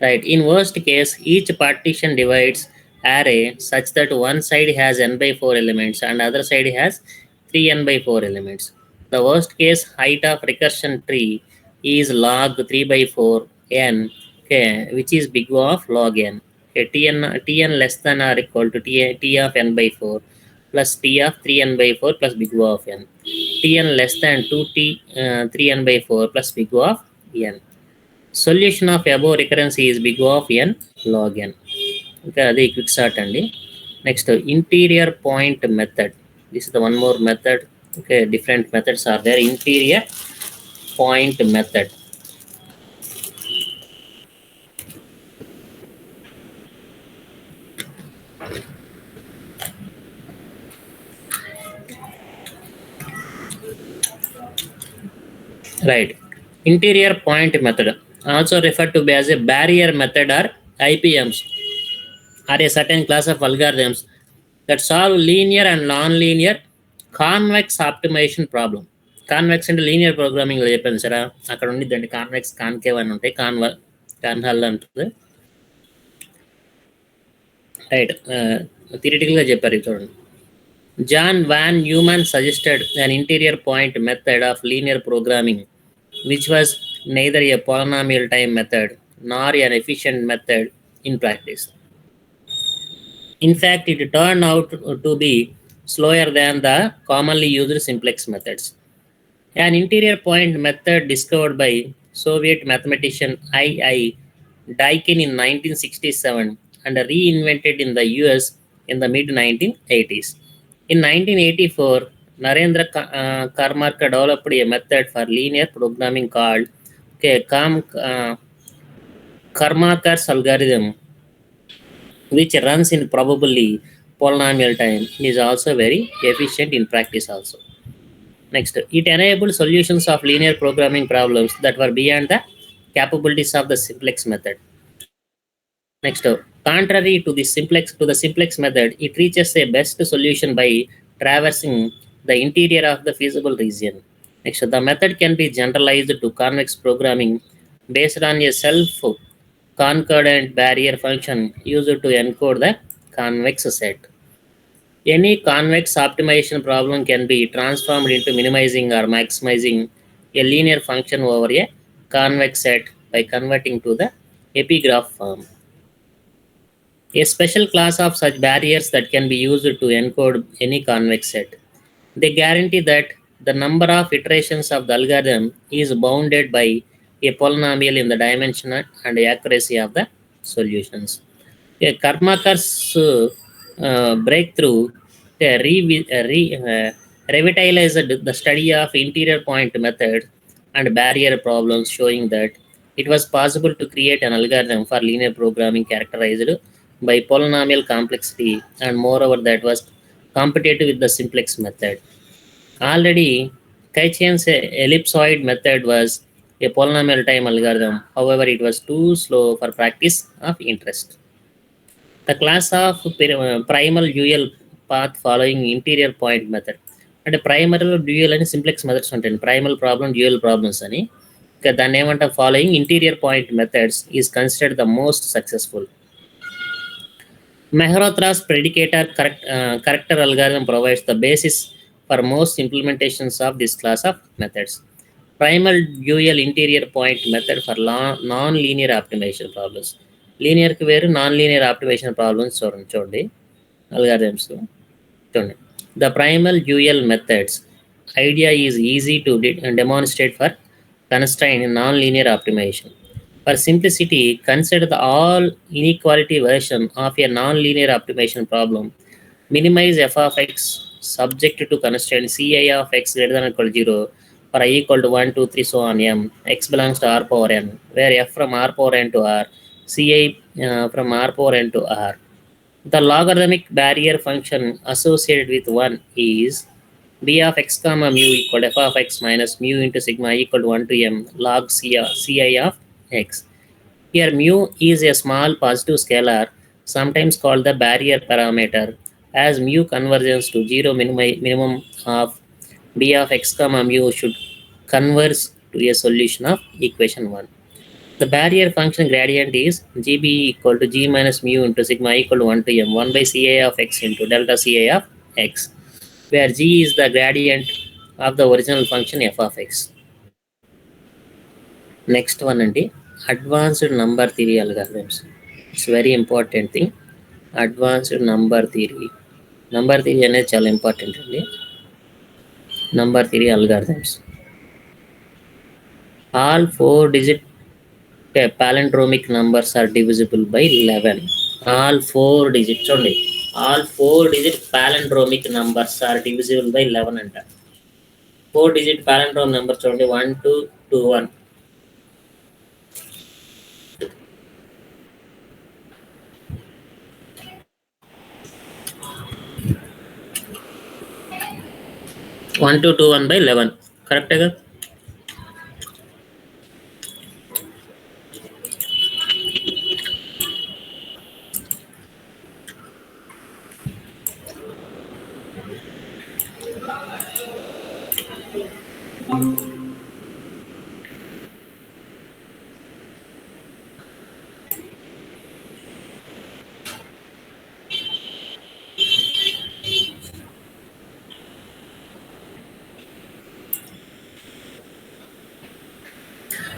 Right, in worst case, each partition divides array such that one side has n by 4 elements and other side has 3n by 4 elements. The worst case height of recursion tree is log 3 by 4 n, okay, which is big O of log n. Okay, tn less than or equal to t of n by 4 plus t of 3n by 4 plus big O of n. tn less than 2t 3n by 4 plus big O of n. Solution of above recurrency is big O of n log n. Okay, అది quick sort అండి. Next interior point method. This is the one more method. Okay, different methods are there. Interior point method. Right. Interior point method, also referred to as a barrier method or IPMs, are a certain class of algorithms that solve linear and non-linear convex optimization problem. Convex అంటే linear ప్రోగ్రామింగ్లో చెప్పాను సరే, అక్కడ ఉండిద్దండి convex concave అని ఉంటాయి, కాన్హల్ అంటుంది. Right, థియరిటికల్గా చెప్పారు ఇది చూడండి. John Van Neumann suggested an interior point method of linear programming, which was neither a polynomial time method nor an efficient method in practice. In fact, it turned out to be slower than the commonly used simplex methods. An interior point method discovered by Soviet mathematician I.I. Daikin in 1967 and reinvented in the US in the mid 1980s. In 1984, Narendra Karmarkar developed a method for linear programming called Karmarkar's algorithm, which runs in probably polynomial time. It is also very efficient in practice also. Next, it enabled solutions of linear programming problems that were beyond the capabilities of the simplex method. Next, contrary to the simplex method, it reaches a best solution by traversing the interior of the feasible region. Next, the method can be generalized to convex programming based on a self-concordant barrier function used to encode the convex set. Any convex optimization problem can be transformed into minimizing or maximizing a linear function over a convex set by converting to the epigraph form. A special class of such barriers that can be used to encode any convex set. They guarantee that the number of iterations of the algorithm is bounded by a polynomial in the dimension and accuracy of the solutions. Karmakar's breakthrough revitalized the study of interior point method and barrier problems, showing that it was possible to create an algorithm for linear programming characterized by polynomial complexity, and moreover that was competitive with the simplex method. Already, Kaichian's ellipsoid method was a polynomial time algorithm. However, it was too slow for practice of interest. The class of primal dual path following interior point method. అంటే primal dual అని simplex methods ఉంటాయండి. Primal problem, dual problems అని. దాన్ని ఏమంటాం, following interior point methods is considered the most successful. Mehrotra's predicator character algorithm provides the basis for most implementations of this class of methods. Primal dual interior point method for non-linear optimization problems. Linear కి వేరు, non-linear optimization problems చూడండి algorithms. The primal dual methods idea is easy to demonstrate for constrained non-linear optimization. For simplicity, consider the all inequality version of a non-linear optimization problem. Minimize f of x subject to constraint ci of x greater than or equal to 0 for I equal to 1, 2, 3, so on m. X belongs to R power n, where f from R power n to R, ci from R power n to R. The logarithmic barrier function associated with 1 is b of x comma mu equal to f of x minus mu into sigma equal to 1 to m log ci of x. Here mu is a small positive scalar, sometimes called the barrier parameter, as mu converges to 0 minimum of b of x comma mu should converge to a solution of equation 1. The barrier function gradient is gb equal to g minus mu into sigma equal to 1 to m 1 by ci of x into delta ci of x, where g is the gradient of the original function f of x. Next one అండి, advanced number theory algorithms. It's very important thing. Advanced number theory అనేది చాలా important అండి. Number theory algorithms. All 4-digit palindromic numbers are divisible by 11. All 4 digits only. All 4 digit palindromic numbers are divisible by 11 anta. 4 digit palindrome numbers only 1221. 1221 by 11. Correct aga?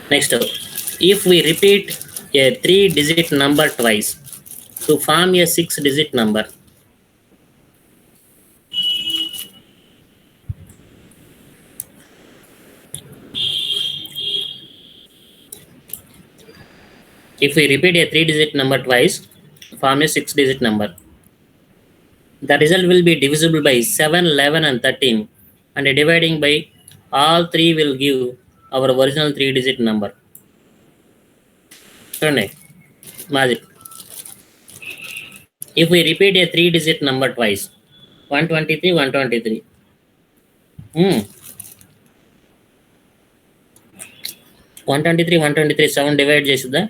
Next, if we repeat a 3-digit number twice to form a 6-digit number, if we repeat a 3-digit number twice, form a 6-digit number. The result will be divisible by 7, 11, and 13, and dividing by all three will give our original 3-digit number. Turn magic. If we repeat a 3-digit number twice, 123, 123. 123, 123, 7 divide చేసిద్దా?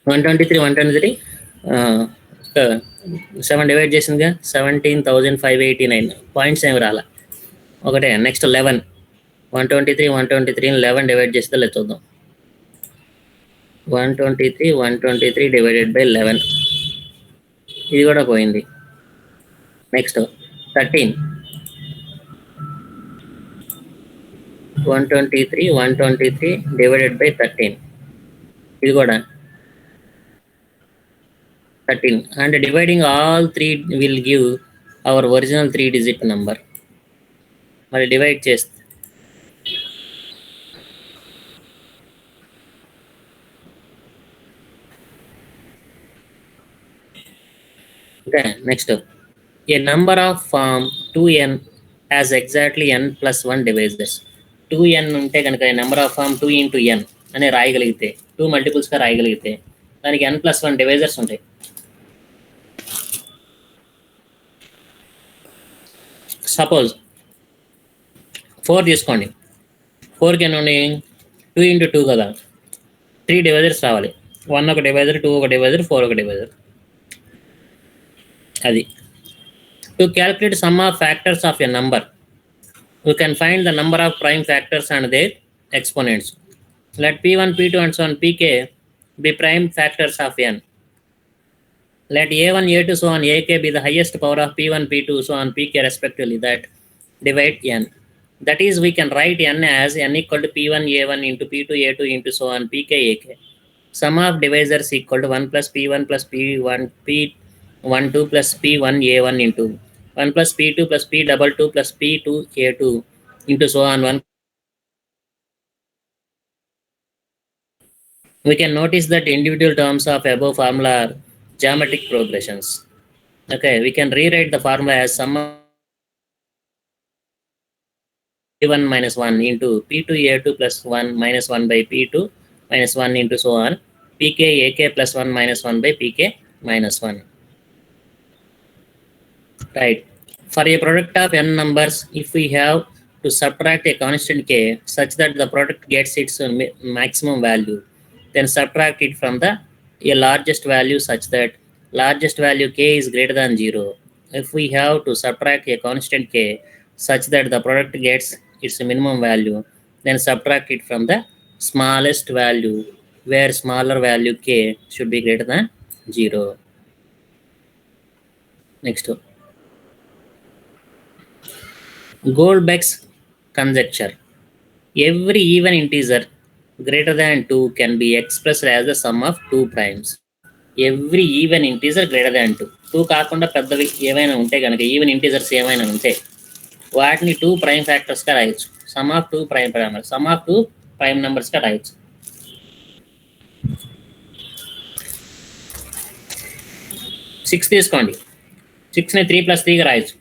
123, 123, 7 divide చేసిందిగా 17,589. Points ఏమి రాలా. ఒకటే. Next 11, 123, 123 11 divide చేస్తే లేదు చూద్దాం. 123, 123 divided by 11. ఇది కూడా పోయింది. Next 13, 123, 123 divided by 13. ఇది కూడా 13, and dividing all three will give our original 3-digit number. మరి డివైడ్ చేస్తే okay. Next, a number of form 2n has exactly n plus 1 divisors. 2n ఉంటే కనుక number of form 2 into n అని రాయగలిగితే, 2 మల్టిపుల్స్గా రాయగలిగితే దానికి n plus 1 divisors ఉంటాయి. Suppose 4 తీసుకోండి. 4కి ఎన్ని 2 into 2 కదా, 3 డివైజర్స్ రావాలి. 1 ఒక డివైజర్, 2 ఒక డివైజర్, 4 ఒక డివైజర్. అది. To calculate sum of factors of a number, we can find the number of prime factors and their exponents. Let p1, p2, and so on pk be prime factors of n. Let a1, a2, so on ak be the highest power of p1, p2, so on pk respectively, that divide n. That is, we can write n as n equal to p1 a1 into p2 a2 into so on pk ak. Sum of divisors equal to 1 plus p1 plus p1 p12 plus p1 a1 into 1 plus p2 plus p22 plus p2 a2 into so on 1. We can notice that individual terms of above formula are geometric progressions. Okay, we can rewrite the formula as sum of p1 minus 1 into p2 a2 plus 1 minus 1 by p2 minus 1 into so on pk ak plus 1 minus 1 by pk minus 1. Right. For a product of n numbers, if we have to subtract a constant k such that the product gets its maximum value, then subtract it from the largest value such that largest value k is greater than 0. If we have to subtract a constant k such that the product gets its minimum value, then subtract it from the smallest value, where smaller value k should be greater than 0. Next, Goldbeck's conjecture. Every even integer greater than 2 can be expressed as the sum of two primes. Every even integer greater than 2. 2 కాకుండా పెద్దవి ఏమైనా ఉంటే కనుక even integers ఏమైనా ఉంటే వాటిని 2 prime ఫ్యాక్టర్స్గా రాయొచ్చు. Some of 2 prime నెంబర్స్గా రాయొచ్చు. 6 తీసుకోండి. 6ని 3+3గా రాయొచ్చు.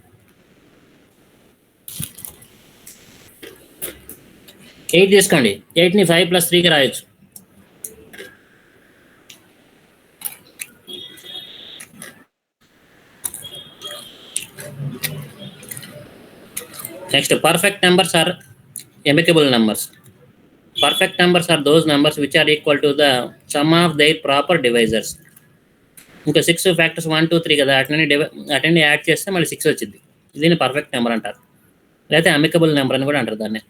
8 తీసుకోండి. 8ని 5+3గా రాయొచ్చు. Next, perfect numbers are amicable numbers. Perfect numbers are those numbers which are equal to the sum of their proper divisors. ఇంకా 6 ఫ్యాక్టర్స్ 1 2 3 కదా, అటెండ్ యాడ్ చేస్తే మళ్ళీ 6 వచ్చింది. దీన్ని పర్ఫెక్ట్ నెంబర్ అంటారు, లేకపోతే అమికబుల్ నెంబర్ అని కూడా అంటారు దాన్ని.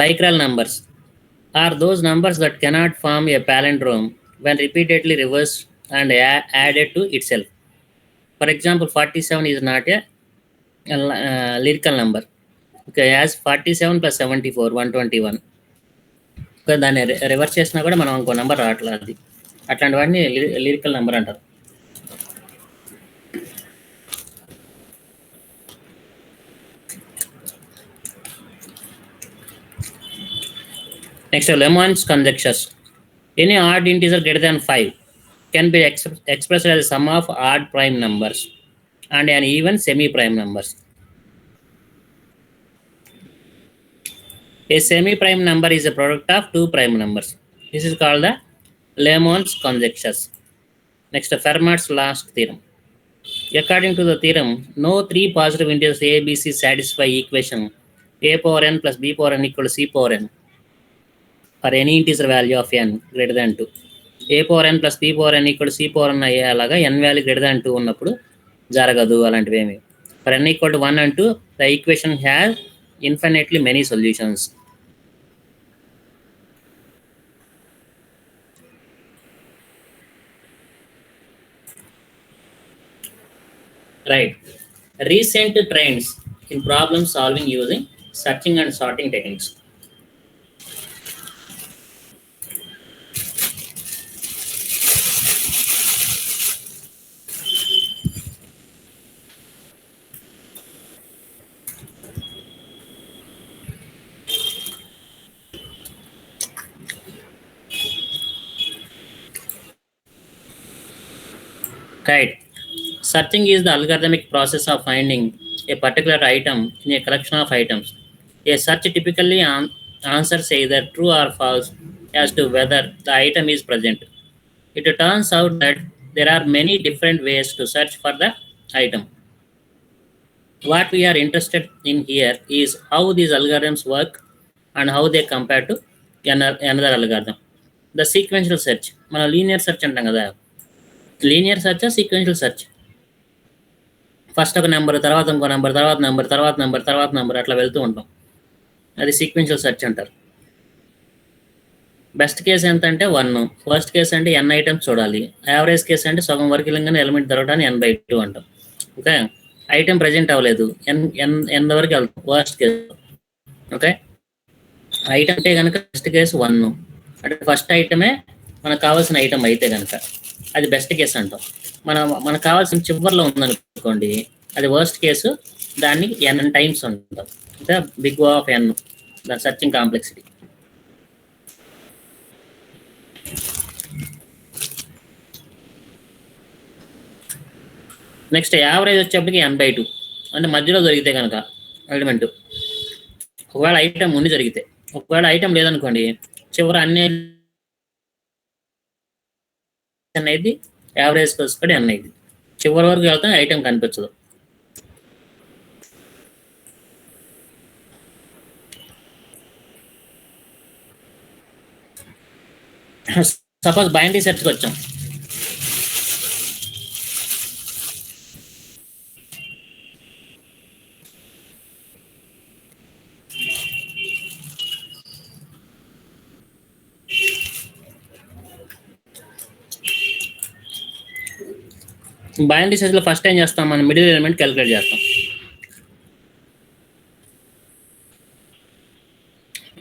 Literal numbers are those numbers that cannot form a palindrome when repeatedly reversed and added to itself. For example, 47 is not a lyrical number. Okay, as 47 plus 74, 121. దాన్ని reverse చేసినా కూడా మనం ఇంకో నెంబర్ రావట్లేదు. అది అట్లాంటి వాటిని లిరికల్ నెంబర్ అంటారు. Next, Lemoine's conjectures. Any odd integer greater than 5 can be expressed as a sum of odd prime numbers and an even semi-prime numbers. A semi-prime number is a product of two prime numbers. This is called the Lemoine's conjectures. Next, Fermat's last theorem. According to the theorem, no three positive integers a, b, c satisfy equation a power n plus b power n equal to c power n for any integer value of n greater than 2. a power n plus b power n equal to c power n అయ్యేలాగా n value greater than 2 ఉన్నప్పుడు జరగదు అలాంటివి ఏమి. For n equal to 1 and 2 the equation has infinitely many solutions. Right. Recent trends in problem solving using searching and sorting techniques. Right. Searching is the algorithmic process of finding a particular item in a collection of items. A search typically answers either true or false as to whether the item is present. It turns out that there are many different ways to search for the item. What we are interested in here is how these algorithms work and how they compare to another algorithm. The sequential search. మన linear search అంటాం కదా, linear search sequential search. First ఒక number, తర్వాత ఇంకో number, తర్వాత number, తర్వాత number, తర్వాత number అట్లా వెళ్తూ ఉంటాం. అది సీక్వెన్షియల్ సెర్చ్ అంటారు. బెస్ట్ కేసు ఎంత అంటే 1, ఫస్ట్ కేసు అంటే n ఐటమ్స్ చూడాలి, యావరేజ్ కేసు అంటే సగం వరకు వెళ్ళగానే ఎలిమెంట్ దొరకడానికి n/2 అంటాం. ఓకే, ఐటమ్ ప్రజెంట్ అవ్వలేదు, n వరకు వెళ్తాం ఫస్ట్ కేసు. ఓకే, ఐటమ్ అంటే కనుక బెస్ట్ కేసు 1, అంటే ఫస్ట్ ఐటమే మనకు కావాల్సిన ఐటమ్ అయితే కనుక అది బెస్ట్ కేసు అంటాం. మనకు కావాల్సిన చివర్లో ఉందనుకోండి, అది వర్స్ట్ కేసు, దాన్ని n టైమ్స్ ఉంటాం. అంటే బిగ్ O ఆఫ్ n, దాని సర్చింగ్ కాంప్లెక్సిటీ. నెక్స్ట్, యావరేజ్ వచ్చేప్పటికి n/2, అంటే మధ్యలో దొరికితే కనుక ఎలిమెంట్, ఒకవేళ ఐటమ్ ఉండి జరిగితే. ఒకవేళ ఐటమ్ లేదనుకోండి, చివర అన్ని అనేది యావరేజ్ కోసుకొని n అయింది, చివరి వరకు వెళ్తే ఐటమ్ కనిపించదు. సపోజ్ బైనరీ సెర్చ్కి వచ్చాం. బైనరీ సెర్చ్లో ఫస్ట్ ఏం చేస్తాం, మనం మిడిల్ ఎలిమెంట్ క్యాలిక్యులేట్ చేస్తాం.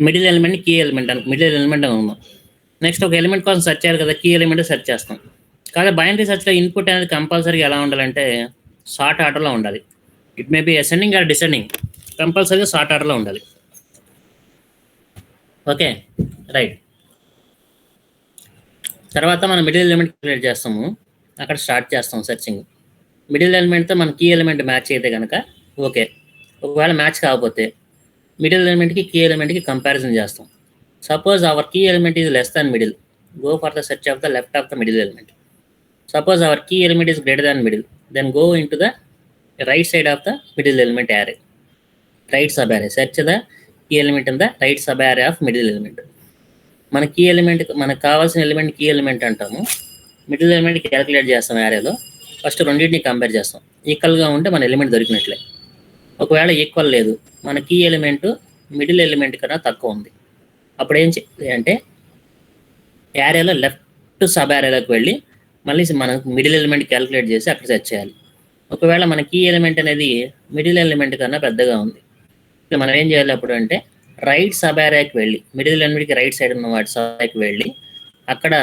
మిడిల్ ఎలిమెంట్ కీ ఎలిమెంట్ అని మిడిల్ ఎలిమెంట్ అని ఉందాం. నెక్స్ట్ ఒక ఎలిమెంట్ కోసం సెర్చ్ చేయాలి కదా, కీ ఎలిమెంట్ సెర్చ్ చేస్తాం. కానీ బైనరీ సెర్చ్లో ఇన్పుట్ అనేది కంపల్సరీగా ఎలా ఉండాలంటే షార్ట్ ఆర్డర్లో ఉండాలి. It may be ascending are descending, కంపల్సరీగా షార్ట్ ఆర్డర్లో ఉండాలి. Okay right. తర్వాత మనం మిడిల్ ఎలిమెంట్ క్రియేట్ చేస్తాము, అక్కడ స్టార్ట్ చేస్తాం సెర్చింగ్. మిడిల్ ఎలిమెంట్తో మన కీ ఎలిమెంట్ మ్యాచ్ అయితే కనుక ఓకే. ఒకవేళ మ్యాచ్ కాకపోతే మిడిల్ ఎలిమెంట్కి కీ ఎలిమెంట్కి కంపారిజన్ చేస్తాం. Suppose our key element is less than middle, go for the search of the left of the middle element. Suppose our key element is greater than middle, then go into the right side of the middle element array, right sub array. Search the key element in the right sub array of middle element. మన key element మనకు కావాల్సిన element key element అంటాము. Middle element calculate చేస్తాం యారేలో. First రెండింటిని compare చేస్తాం. ఈక్వల్గా ఉంటే మన ఎలిమెంట్ దొరికినట్లే. ఒకవేళ ఈక్వల్ లేదు, మన కీ ఎలిమెంట్ మిడిల్ ఎలిమెంట్ కన్నా తక్కువ ఉంది, అప్పుడు ఏం చేయాలి అంటే యారేలో లెఫ్ట్ సబ్ యారేలోకి వెళ్ళి మళ్ళీ మనం మిడిల్ ఎలిమెంట్ క్యాలిక్యులేట్ చేసి అక్కడ సెర్చ్ చేయాలి. ఒకవేళ మన కీ ఎలిమెంట్ అనేది మిడిల్ ఎలిమెంట్ కన్నా పెద్దగా ఉంది, మనం ఏం చేయాలి అప్పుడు అంటే రైట్ సబ్ యారేకి వెళ్ళి, మిడిల్ ఎలిమెంట్కి రైట్ సైడ్ ఉన్న వాటి సబ్కి వెళ్ళి అక్కడ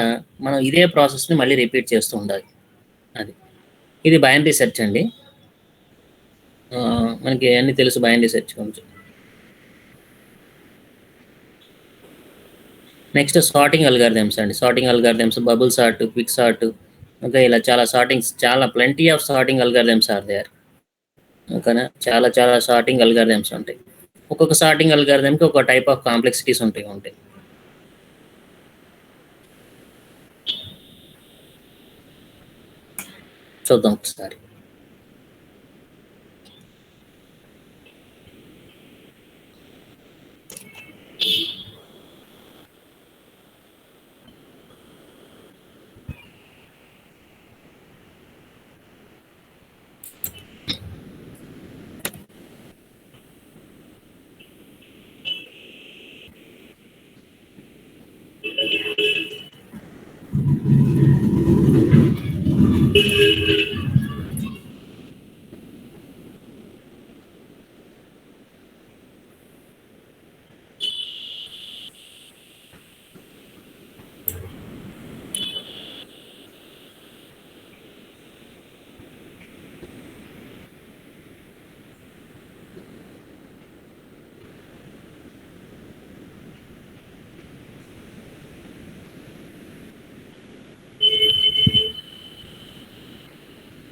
మనం ఇదే ప్రాసెస్ని మళ్ళీ రిపీట్ చేస్తూ ఉండాలి. అది ఇది బైనరీ సెర్చ్ అండి. మనకి అన్ని తెలుసు బైనరీ సెర్చ్ గురించి. నెక్స్ట్ సార్టింగ్ అల్గారిథమ్స్ అండి. Sorting algorithms, bubble sort, quick sort, okay, ఇలా చాలా సార్టింగ్స్, చాలా plenty of sorting algorithms are there. ఓకేనా, చాలా చాలా సార్టింగ్ అల్గారిథమ్స్ ఉంటాయి. ఒక్కొక్క సార్టింగ్ అల్గారిథమ్కి ఒక టైప్ ఆఫ్ కాంప్లెక్సిటీస్ ఉంటాయి. చూద్దాం ఒకసారి.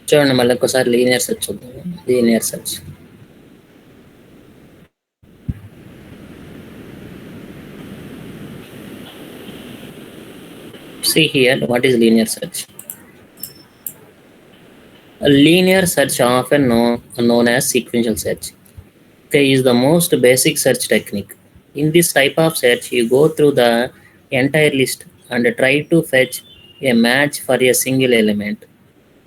చూడండి, మళ్ళీ ఒకసారి లీనియర్ సెర్చ్ చూద్దాం. Linear search, see here what is linear search. A linear search, often known as sequential search, okay, is the most basic search technique. In this type of search, you go through the entire list and try to fetch a match for a single element.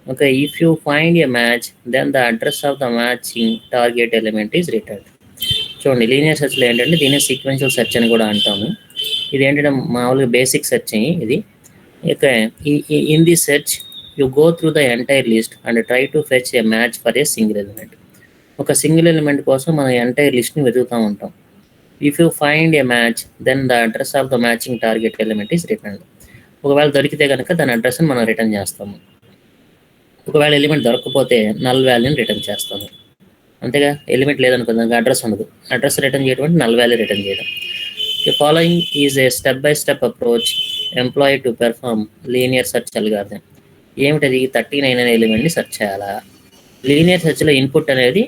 Okay, if you find a match, then the address of the matching target element is returned. చూడండి, linear సెర్చ్లో ఏంటంటే దీన్ని sequential search అని కూడా అంటాము. ఇది ఏంటంటే మామూలుగా basic search ఇది. Okay, in the search you go through the entire list and try to fetch a match for a single element. ఒక సింగిల్ ఎలిమెంట్ కోసం మనం ఎంటైర్ లిస్ట్ని వెతుకుతూ ఉంటాం. If you find a match, then the address of the matching target element is return. ఒకవేళ దొరికితే కనుక దాని అడ్రస్ని మనం రిటర్న్ చేస్తాము. ఒకవేళ ఎలిమెంట్ దొరకకపోతే నల్ వాల్యూని రిటర్న్ చేస్తాము. అంతేగా, ఎలిమెంట్ లేదనుకో దానికి అడ్రస్ ఉండదు. అడ్రస్ రిటర్న్ చేయడం అంటే నల్ వాల్యూ రిటర్న్ చేయడం. The following is a step by step approach employ to perform linear search algorithm. ఏమిటది? 39 అనే ఎలిమెంట్ని సెర్చ్ చేయాలా. లీనియర్ సెర్చ్లో ఇన్పుట్ అనేది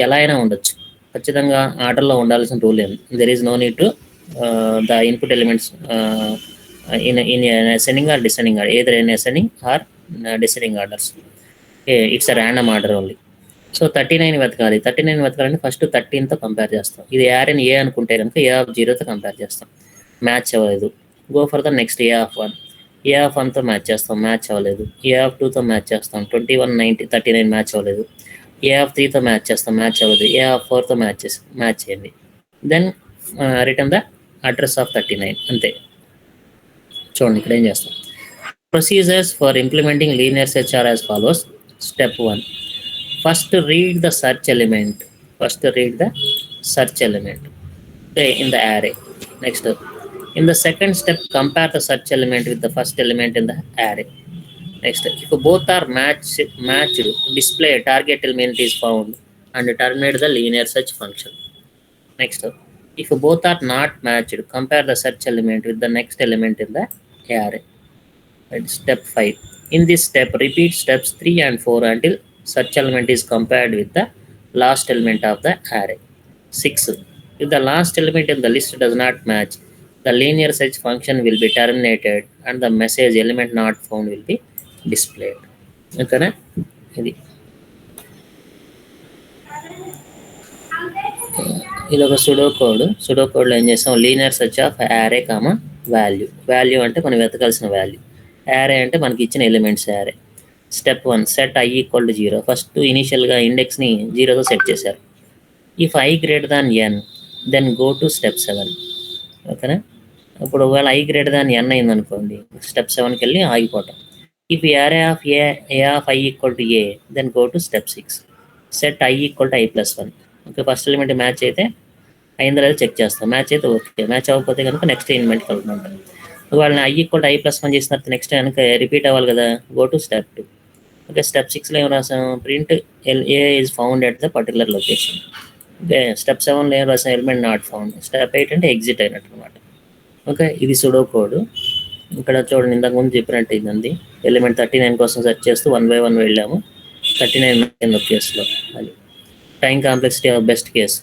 ఎలా అయినా ఉండొచ్చు, ఖచ్చితంగా ఆర్డర్లో ఉండాల్సిన రూల్ ఏమి. There is no need to the input elements in ascending or descending order, either in ascending or descending orders. It's a random order only. So 39 వెతకాలి. 39 వెతకాలంటే ఫస్ట్ 13తో కంపేర్ చేస్తాం. ఇది యారెన్ ఏ అనుకుంటే కనుక ఏ ఆఫ్ 0తో compare చేస్తాం. Match అవ్వలేదు, go for the next A of 1. A of 1తో match చేస్తాం, మ్యాచ్ అవ్వలేదు. ఏ ఆఫ్ 2తో మ్యాచ్ చేస్తాం, 21, 90, 39 మ్యాచ్ అవ్వలేదు. ఏ ఆఫ్ 3తో మ్యాచ్ చేస్తాం, మ్యాచ్ అవ్వదు. ఏ ఆఫ్ 4తో మ్యాచ్ చేయండి. Then return the address of 39. అంతే. చూడండి ఇక్కడ ఏం చేస్తాం. Procedures for implementing linear search are as follows. Step 1, first read the search element in the array. Next, in the second step, compare the search element with the first element in the array. Next, if both are matched, display target element is found and terminate the linear search function. Next, if both are not matched, compare the search element with the next element in the array. Right, step 5. In this step, repeat steps 3 and 4 until search element is compared with the last element of the array. 6. If the last element in the list does not match, the linear search function will be terminated and the message element not found will be displayed. ఓకేనా ఇది ఇది ఒక sudo కోడ్లో ఏం చేస్తాం linear search of array comma value అంటే మనం వెతకాల్సిన వాల్యూ, యారే అంటే మనకి ఇచ్చిన elements array. Step 1 set I equal to 0. First ఇనీషియల్గా ఇండెక్స్ని 0తో సెట్ చేశారు. If I greater than n then go to step 7. ఓకేనా, ఇప్పుడు ఒకవేళ ఐ గ్రేటర్ దాన్ ఎన్ అయింది అనుకోండి, స్టెప్ 7కి వెళ్ళి ఆగిపోవటం. If array of A of I equal to A then go to step 6. Set I equal to ఐ+1. ఓకే, ఫస్ట్ ఎలిమెంట్ మ్యాచ్ అయితే అయిందో లేదో చెక్ చేస్తాం, మ్యాచ్ అయితే ఓకే, మ్యాచ్ అవ్వకపోతే కనుక నెక్స్ట్ ఎలిమెంట్కి వెళ్తుంటాం. వాళ్ళని ఐ ఈక్వల్ టు ఐ+1 చేసిన తర్వాత నెక్స్ట్ కనుక రిపీట్ అవ్వాలి కదా, go to step 2. Okay, step 6లో ఏం రాసాం, print A is found at the particular location. Okay, step 7లో ఏం రాసాం, ఎలిమెంట్ నాట్ ఫౌండ్. స్టెప్ 8 అంటే ఎగ్జిట్ అయినట్టు అనమాట. ఓకే, ఇది సుడో కోడ్. ఇక్కడ చూడండి, ఇంతకు ముందు చెప్పినట్టు ఇదండి, ఎలిమెంట్ 39 కోసం సెర్చ్ చేస్తూ 1 by 1 వెళ్ళాము. 39 కేసులో అది time complexity of best case.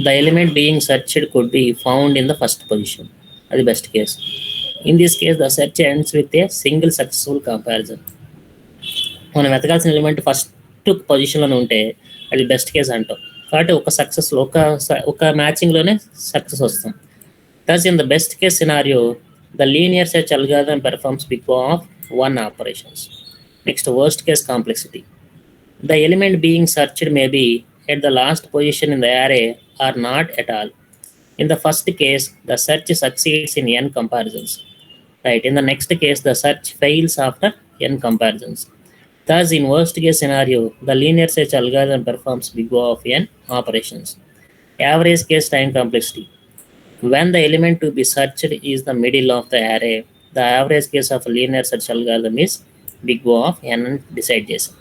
The element being searched could be found in the first position. That's the best case. In this case, the search ends with a single successful comparison. మనం వెతకాల్సిన element first పొజిషన్లోనే ఉంటే అది best case అంటాం. కాబట్టి ఒక సక్సెస్లో ఒక మ్యాచింగ్లోనే success వస్తాం. Thus, in the best case scenario, the linear search algorithm performs big O of 1 operations. Next, worst case complexity. The element being searched may be at the last position in the array or not at all. In the first case, the search succeeds in n comparisons. Right. In the next case, the search fails after n comparisons. Thus, in worst case scenario, the linear search algorithm performs big O of n operations. Average case time complexity. When the element to be searched is the middle of the array, the average case of a linear search algorithm is big O of n decide చేసాం.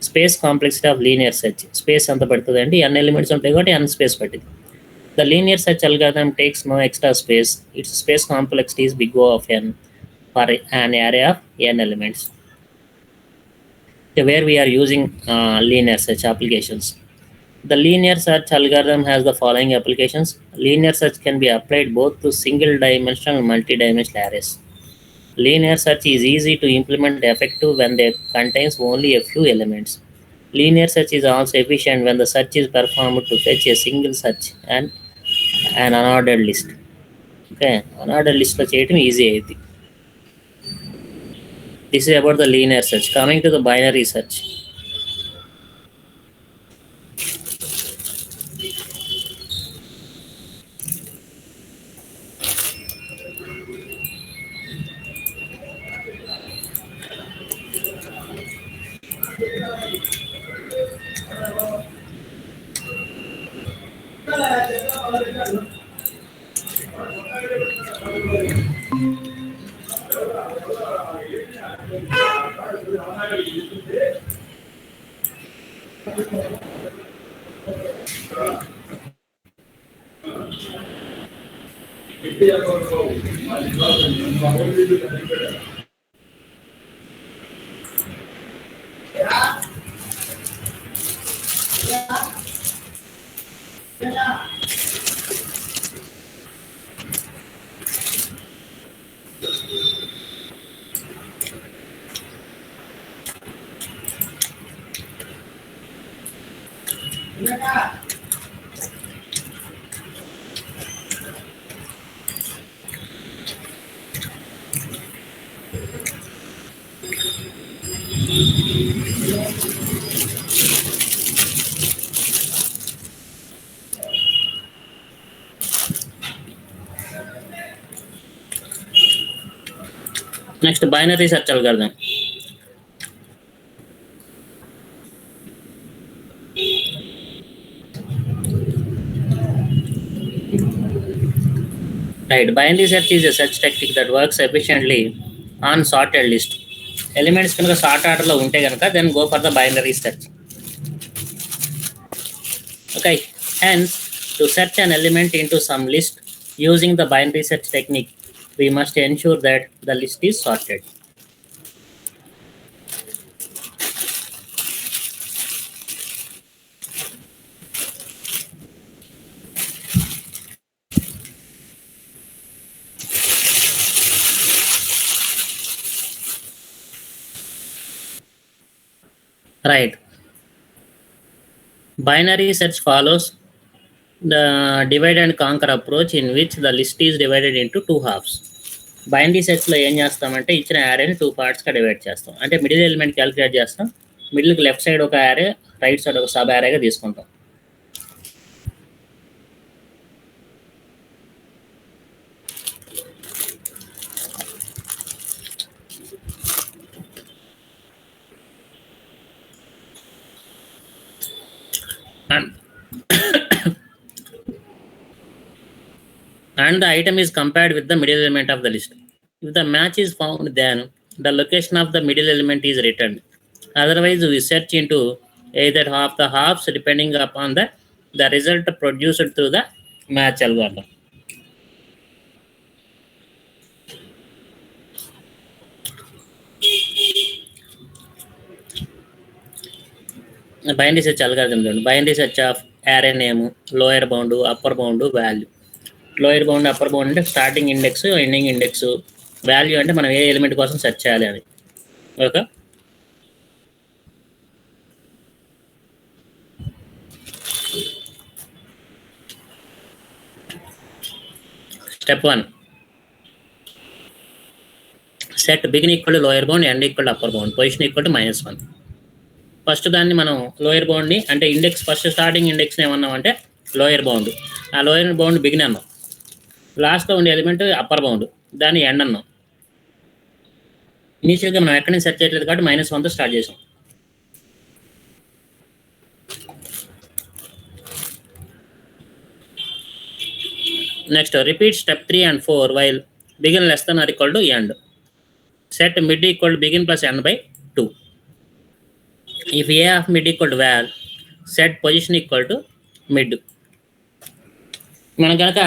Space complexity of linear search, space ఎంత పడుతుంది అంటే n elements ఉంటాయి కాబట్టి n space పట్టింది. The linear search algorithm takes no extra space. Its space complexity is big O of n for an array of n elements. Where we are using linear search applications. The linear search algorithm has the following applications. Linear search can be applied both to single dimensional and multi-dimensional arrays. Linear search is easy to implement effective when it contains only a few elements. Linear search is also efficient when the search is performed to fetch a single search and an unordered list. Okay, unordered list lo cheyadam easy ayyidi. This is about the linear search. Coming to the binary search. Next, binary search algorithm. Right. Binary search is a search technique that works efficiently on sorted list. Elements కనుక sort ఆర్డర్లో ఉంటే కనుక then go for the binary search. Okay. Hence, to search an element into some list using the binary search technique, we must ensure that the list is sorted. Right. Binary search follows the divide and conquer approach in which the list is divided into two halves. Binary సెర్చ్లో ఏం చేస్తామంటే ఇచ్చిన యారేని 2 పార్ట్స్గా divide చేస్తాం. అంటే middle element calculate చేస్తాం. మిడిల్కి left side ఒక యారే, right side ఒక సబ్ యారేగా తీసుకుంటాం. And the item is compared with the middle element of the list. If the match is found, then the location of the middle element is returned. Otherwise, we search into either half the halves depending upon the result produced through the match algorithm. Binary search algorithm. Binary search of array name, lower bound, upper bound, value. Lower bound, upper bound అంటే starting index, ending index, value అంటే మనం ఏ element కోసం search చేయాలి అని. Okay. Step 1, set begin equal to lower bound, end equal to upper bound, position equal to -1. First దాన్ని మనం lower బౌండ్ని అంటే ఇండెక్స్ ఫస్ట్ స్టార్టింగ్ ఇండెక్స్ని ఏమన్నాం అంటే లోయర్ బౌండ్, ఆ లోయర్ బౌండ్ బిగిన్ అన్నాం. లాస్ట్లో ఉండే ఎలిమెంట్ అప్పర్ బౌండ్, దాన్ని ఎండ్ అన్నాం. ఇనీషియల్గా మనం ఎక్కడి నుంచి సెర్చ్ చేయట్లేదు కాబట్టి -1తో స్టార్ట్ చేసాం. Next repeat step 3 and 4 while begin less than or equal to end. Set mid equal to begin plus end by 2. If a of mid equal to val, set position equal to mid. మనం కనుక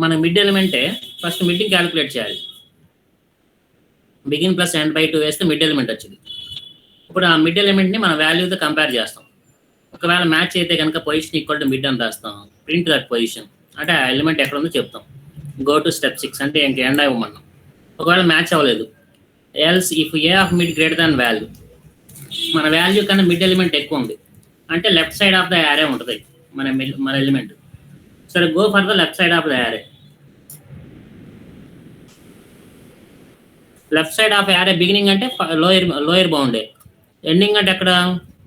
మన mid ఎలిమెంటే first మిడ్ని calculate చేయాలి. Begin plus end by 2 వేస్తే mid element వచ్చింది. ఇప్పుడు ఆ మిడ్ ఎలిమెంట్ని మన వాల్యూతో కంపేర్ చేస్తాం. ఒకవేళ మ్యాచ్ అయితే కనుక పొజిషన్ ఈక్వల్ టు మిడ్ అని రాస్తాం. ప్రింట్ దట్ పొజిషన్ అంటే ఆ ఎలిమెంట్ ఎక్కడ ఉందో చెప్తాం. గో టు స్టెప్ 6 అంటే ఇంక ఎండ్ ఇవ్వమన్నాం. ఒకవేళ మ్యాచ్ అవ్వలేదు, else if a of mid greater than value, మన వాల్యూ కన్నా మిడ్ ఎలిమెంట్ ఎక్కువ ఉంది అంటే లెఫ్ట్ సైడ్ ఆఫ్ ద యారే ఉంటుంది మన ఎలిమెంట్. సరే, go for the left side of the array. Left side of array beginning అంటే లోయర్ బౌండే, ఎండింగ్ అంటే ఎక్కడ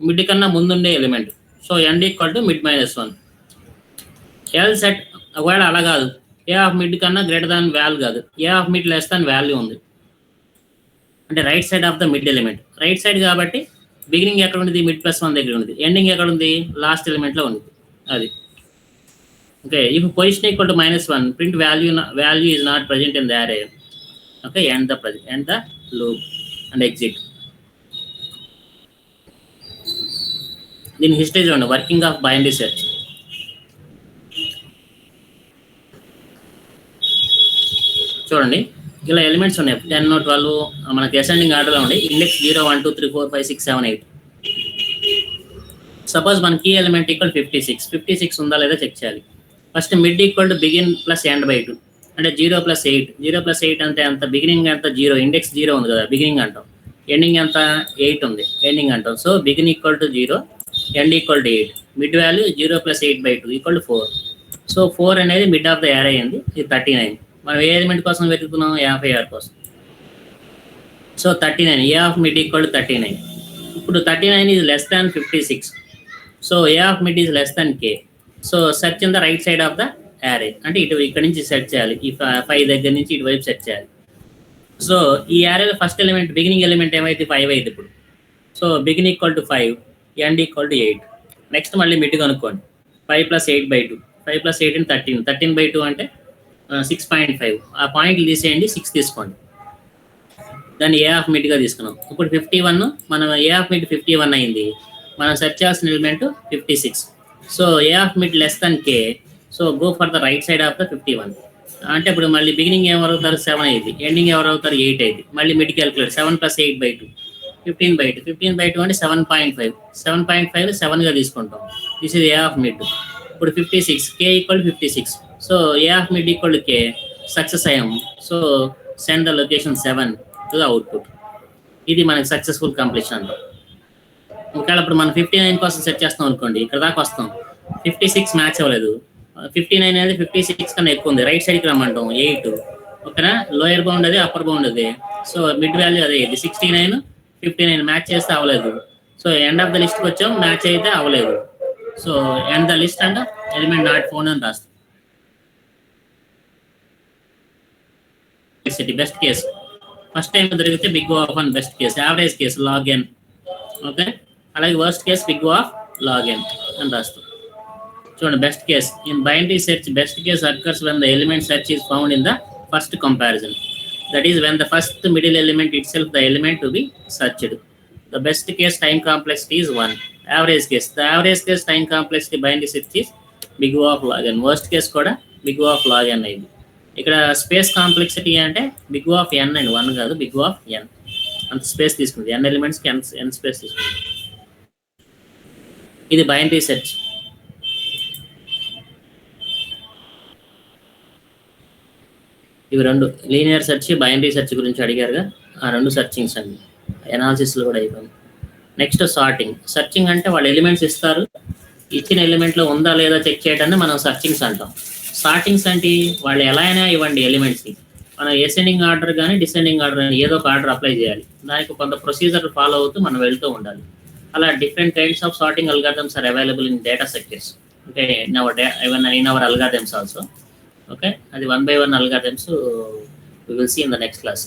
మిడ్ కన్నా ముందుండే element. So end equal to mid -1. L set ఒకవేళ అలా కాదు, ఏ ఆఫ్ మిడ్ కన్నా గ్రేటర్ దాన్ వాల్యూ కాదు, A of mid less than value ఉంది అంటే right side of the mid element. Right side కాబట్టి బిగినింగ్ ఎక్కడ ఉంది, మిడ్ +1 దగ్గర ఉంది. ఎండింగ్ ఎక్కడ ఉంది, లాస్ట్ ఎలిమెంట్లో ఉంది. అది okay. If position equal to -1, print value is not present in the array. Okay, end the loop and exit. దీని హిస్టరీ చూడండి, వర్కింగ్ ఆఫ్ బైనరీ సెర్చ్. చూడండి, ఇలా ఎలిమెంట్స్ ఉన్నాయి 10, 12 మనకి అసెండింగ్ ఆర్డర్లో ఉండి ఇండెక్స్ 0, 1, 2, 3, 4, 5, 6, 7, 8. సపోజ్ మన కీ ఎలిమెంట్ ఈక్వల్ 56 ఉందా లేదా చెక్ చేయాలి. First mid equal to begin plus end by 2 అంటే 0 + 8. 0 + 8 అంటే అంత బిగినింగ్ అంత 0, ఇండెక్స్ 0 ఉంది కదా బిగినింగ్ అంటాం. ఎండింగ్ అంత 8 ఉంది, ఎండింగ్ అంటాం. So begin equal to 0, end equal to 8. Mid value 0 + 8/2 equal to 4. So 4 అనేది మిడ్ ఆఫ్ ద యారే అయింది. ఇది 39. మనం ఏ ఎలిమెంట్ కోసం వెతుకుతున్నాం, 56 కోసం. So 39, A of mid equal to 39. ఇప్పుడు 39 is less than 56. So A of mid is less than k. So search in the right side of the array అంటే ఇక్కడ నుంచి సెర్చ్ చేయాలి. ఈ 5 దగ్గర నుంచి ఇటువైపు సెర్చ్ చేయాలి. సో ఈ యారేలో ఫస్ట్ ఎలిమెంట్ బిగినింగ్ ఎలిమెంట్ ఏమైతే 5 అయింది ఇప్పుడు. So begin equal to 5, end equal to 8. Next మళ్ళీ మిడ్ కనుక్కోండి. 5 + 8/2. 5 + 8 13. 13/2 అంటే 6.5. ఆ పాయింట్లు తీసేయండి, 6 తీసుకోండి. దాన్ని ఏ ఆఫ్ మిడ్గా తీసుకున్నాం. ఇప్పుడు 51, మనం ఏ ఆఫ్ మిడ్ 51 అయింది. మనం సెర్చ్ చేయాల్సిన element 56. So A of mid less than K. So go for the right side of the 51. అంటే ఇప్పుడు మళ్ళీ బిగినింగ్ ఎవరు అవుతారు? 7 అయింది. ఎండింగ్ ఎవరు అవుతారు? 8 అయింది. మళ్ళీ మిడ్ క్యాలిక్యులేట్ 7 + 8/2, 15/2. 15/2 అంటే 7.5. 7.5 7గా తీసుకుంటాం. This is A of mid. ఇప్పుడు 56, K equal 56. So A of mid equal K. Success అయ్యాము. So send the location 7 to the output. ఇది మనకి సక్సెస్ఫుల్ కంప్లీషన్ అంటాం. ఒకవేళ ఇప్పుడు మనం 59 కోసం సెట్ చేస్తాం అనుకోండి, ఇక్కడ దాకా వస్తాం, 56 మ్యాచ్ అవ్వలేదు. 59 అనేది 56 కన్నా ఎక్కువ ఉంది, రైట్ సైడ్కి రమ్మంటాం 8. ఓకేనా? లోయర్ బౌండ్ అది, అప్పర్ బౌండ్ అది. సో మిడ్ వాల్యూ అదే, ఇది 69, 59 మ్యాచ్ చేస్తే అవ్వలేదు. సో ఎండ్ ఆఫ్ ద లిస్ట్కి వచ్చాం, మ్యాచ్ అయితే అవ్వలేదు. సో ఎండ్ ద లిస్ట్ అంటే ఎలిమెంట్ నాట్ ఫోన్ అని రాస్తాం. బెస్ట్ కేసు ఫస్ట్ టైం దొరికితే big O of 1 best case. Average case log N. Okay, అలాగే worst case big O of log N అని రాస్తాం. చూడండి, best case in binary search, best case occurs when the element search is found in the first comparison. That is when the first middle element itself the element to be searched. The best case time complexity is 1. Average case, the average case time complexity binary search is big O of log n. Worst case కూడా big O of log n అయింది. ఇక్కడ space complexity అంటే big O of n అండి, 1 కాదు, big O of ఎన్. అంత space తీసుకుంది, ఎన్ ఎలిమెంట్స్కి ఎన్ space తీసుకుంది. ఇది బైనరీ సెర్చ్. ఇవి రెండు లీనియర్ సెర్చ్, బైనరీ సెర్చ్ గురించి అడిగారుగా, ఆ రెండు సెర్చింగ్స్ అండి. ఎనాలిసిస్లో కూడా అయిపోయింది. Next sorting. సర్చింగ్ అంటే వాళ్ళు ఎలిమెంట్స్ ఇస్తారు, ఇచ్చిన ఎలిమెంట్లో ఉందా లేదా చెక్ చేయడాన్ని మనం సర్చింగ్స్ అంటాం. సార్టింగ్స్ అంటే వాళ్ళు ఎలా అయినా ఇవ్వండి ఎలిమెంట్స్ని, మనం అసెండింగ్ ఆర్డర్ కానీ డిసెండింగ్ ఆర్డర్ కానీ ఏదో ఒక ఆర్డర్ అప్లై చేయాలి. దానికి కొంత ప్రొసీజర్ ఫాలో అవుతూ మనం వెళ్తూ ఉండాలి. అలా different kinds of sorting algorithms are available in data structures. అంటే in our algorithms also. Okay, అది 1 by 1 algorithms we will see in the next class.